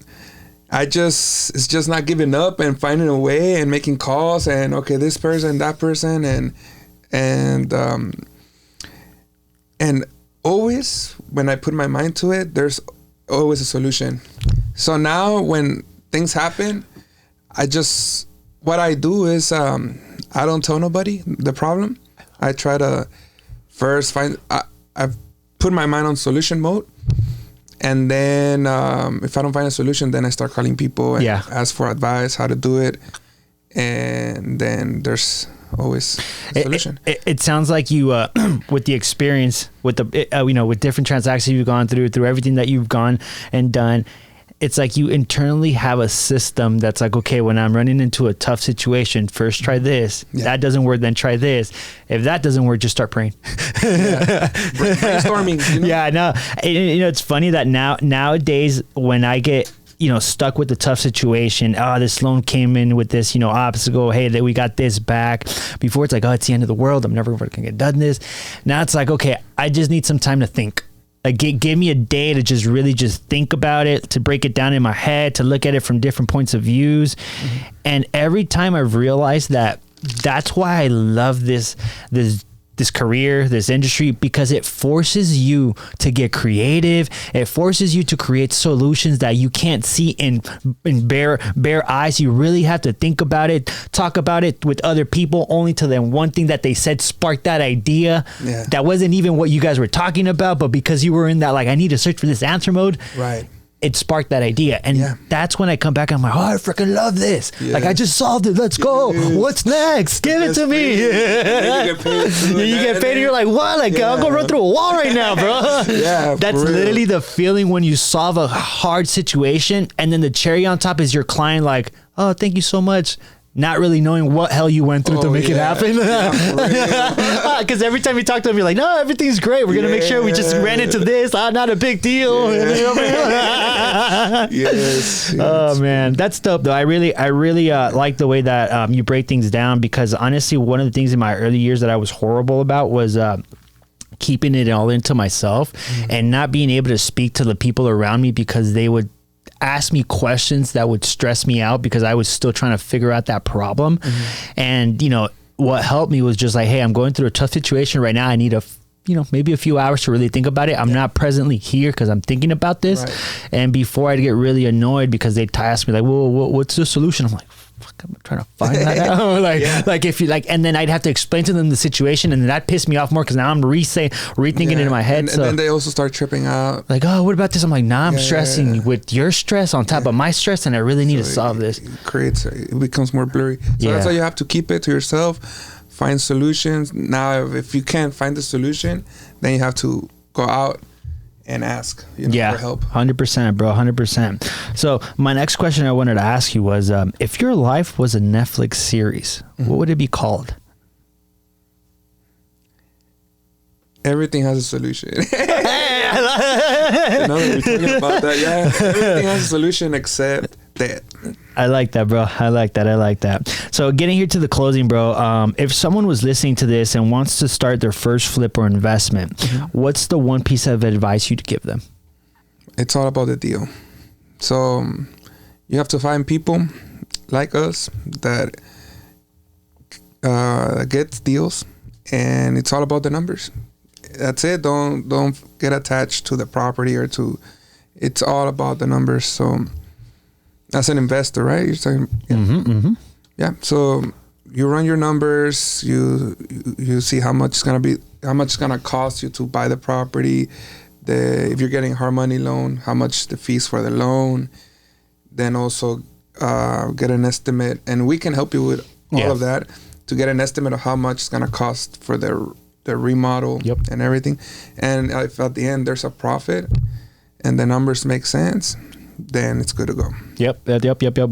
B: it's just not giving up and finding a way and making calls and this person, that person, and always when I put my mind to it, there's always a solution. So now when things happen, what I do is I don't tell nobody the problem. I try to first I've put my mind on solution mode, and then if I don't find a solution, then I start calling people and ask for advice how to do it. And then there's always a solution.
A: It sounds like you, with the experience, with the with different transactions you've gone through everything that you've gone and done, it's like you internally have a system that's like, okay, when I'm running into a tough situation, first try this. Yeah. That doesn't work, then try this. If that doesn't work, just start praying.
B: Yeah. Brainstorming. You know?
A: Yeah, I know. It's funny that nowadays when I get stuck with a tough situation, this loan came in with this obstacle, hey, we got this back. Before it's like, it's the end of the world, I'm never gonna get done this. Now it's like, okay, I just need some time to think. Like, give me a day to just really think about it, to break it down in my head, to look at it from different points of views. Mm-hmm. And every time I've realized that's why I love this career, this industry, because it forces you to get creative. It forces you to create solutions that you can't see in bare eyes. You really have to think about it, talk about it with other people, only to then one thing that they said sparked that idea. Yeah. That wasn't even what you guys were talking about, but because you were in that, like, I need to search for this answer mode.
B: Right.
A: It sparked that idea. And that's when I come back, I'm like, I freaking love this. Yeah. Like, I just solved it. Let's go. What's next? Give it to me. You get paid and you're like, what? Like, I'm going to run through a wall right now, bro.
B: Yeah,
A: that's literally the feeling when you solve a hard situation. And then the cherry on top is your client like, oh, thank you so much. Not really knowing what hell you went through to make it happen. Because every time you talk to them, you're like, no, everything's great. We're going to make sure we just ran into this. Not a big deal.
B: Yes.
A: Oh, man. That's dope, though. I really like the way that you break things down, because honestly, one of the things in my early years that I was horrible about was keeping it all into myself and not being able to speak to the people around me, because they would ask me questions that would stress me out because I was still trying to figure out that problem. And what helped me was just like, hey, I'm going through a tough situation right now. I need maybe a few hours to really think about it. I'm not presently here because I'm thinking about this. Right. And before I'd get really annoyed because they'd ask me like, well, what's the solution? I'm like, fuck, I'm trying to find that out. Like if you like, and then I'd have to explain to them the situation, and that pissed me off more because now I'm rethinking it in my head.
B: And then they also start tripping out.
A: Like, oh, what about this? I'm like, nah, I'm stressing with your stress on top of my stress, and I really need to solve this.
B: It becomes more blurry. So that's why you have to keep it to yourself. Find solutions. Now, if you can't find the solution, then you have to go out and ask for help.
A: 100%, bro. 100%. So my next question I wanted to ask you was, if your life was a Netflix series, what would it be called?
B: Everything has a solution. Now that we're talking about that, everything has a solution except that.
A: I like that, bro. I like that. So getting here to the closing, bro, if someone was listening to this and wants to start their first flip or investment, what's the one piece of advice you'd give them?
B: It's all about the deal. So you have to find people like us that get deals, and it's all about the numbers. That's it. Don't get attached to the property or to. It's all about the numbers. So as an investor, right? You're saying, So you run your numbers. You see how much it's gonna cost you to buy the property. If you're getting a hard money loan, how much the fees for the loan. Then also get an estimate, and we can help you with all of that to get an estimate of how much it's gonna cost for the remodel and everything. And if at the end there's a profit and the numbers make sense, then it's good to go. Yep.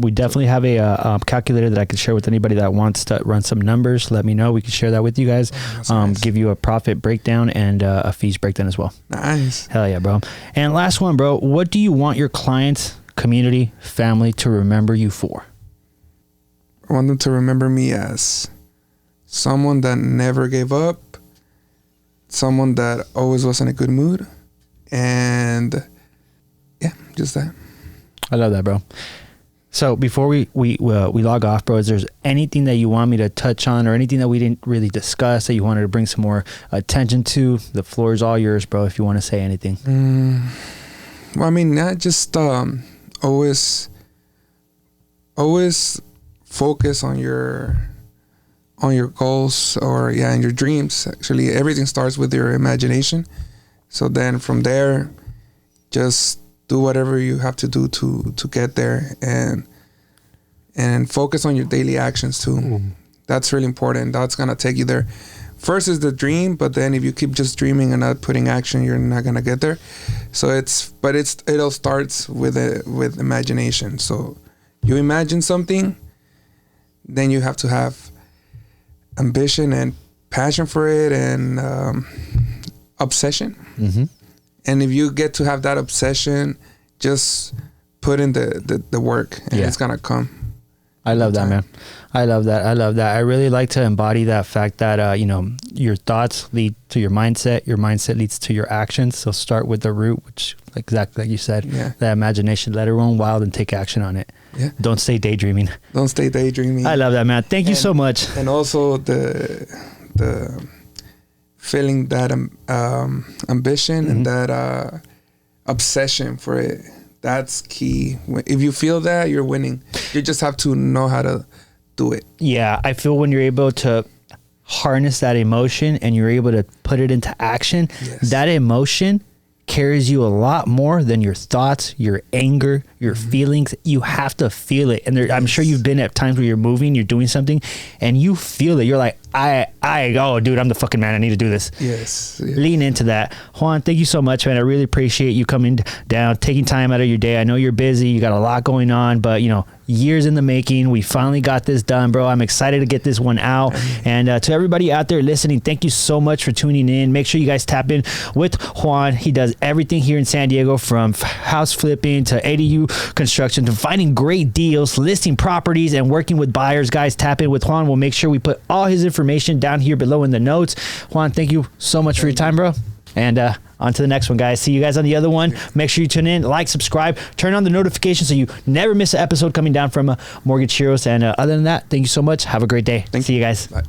A: We definitely have a calculator that I can share with anybody that wants to run some numbers. Let me know. We can share that with you guys. Nice. Give you a profit breakdown and a fees breakdown as well.
B: Nice.
A: Hell yeah, bro. And last one, bro. What do you want your clients, community, family to remember you for?
B: I want them to remember me as someone that never gave up, someone that always was in a good mood, and just that.
A: I love that, bro. So before we log off, bro, is there anything that you want me to touch on or anything that we didn't really discuss that you wanted to bring some more attention to? The floor is all yours, bro, if you want to say anything.
B: Well, I mean, not just always focus on your goals and your dreams. Actually, everything starts with your imagination. So then from there, just do whatever you have to do to get there, and focus on your daily actions too. That's really important. That's gonna take you there. First is the dream, but then if you keep just dreaming and not putting action, you're not gonna get there. So it all starts with imagination. So you imagine something, then you have to have ambition and passion for it, and obsession.
A: Mm-hmm.
B: And if you get to have that obsession, just put in the work, and it's gonna come.
A: I love that, man. I love that. I really like to embody that fact that, your thoughts lead to your mindset leads to your actions. So start with the root, which exactly like you said, that imagination, let it run wild and take action on it.
B: Yeah.
A: Don't stay daydreaming.
B: Don't stay daydreaming.
A: I love that, man. Thank you so much.
B: And also the feeling that ambition and that obsession for it. That's key. If you feel that, you're winning. You just have to know how to do it.
A: Yeah, I feel when you're able to harness that emotion and you're able to put it into action, that emotion carries you a lot more than your thoughts, your anger, your feelings. You have to feel it. And I'm sure you've been at times where you're moving, you're doing something, and you feel it. You're like, oh, dude, I'm the fucking man. I need to do this.
B: Yes.
A: Lean into that. Juan, thank you so much, man. I really appreciate you coming down, taking time out of your day. I know you're busy. You got a lot going on, but, years in the making. We finally got this done, bro. I'm excited to get this one out. And to everybody out there listening, thank you so much for tuning in. Make sure you guys tap in with Juan. He does everything here in San Diego, from house flipping to ADU construction to finding great deals, listing properties, and working with buyers. Guys, tap in with Juan. We'll make sure we put all his information down here below in the notes. Juan, thank you so much for your time, bro. And on to the next one, guys. See you guys on the other one. Make sure you tune in, like, subscribe, turn on the notifications so you never miss an episode coming down from Mortgage Heroes. And other than that, thank you so much. Have a great day. See you guys.
B: Bye.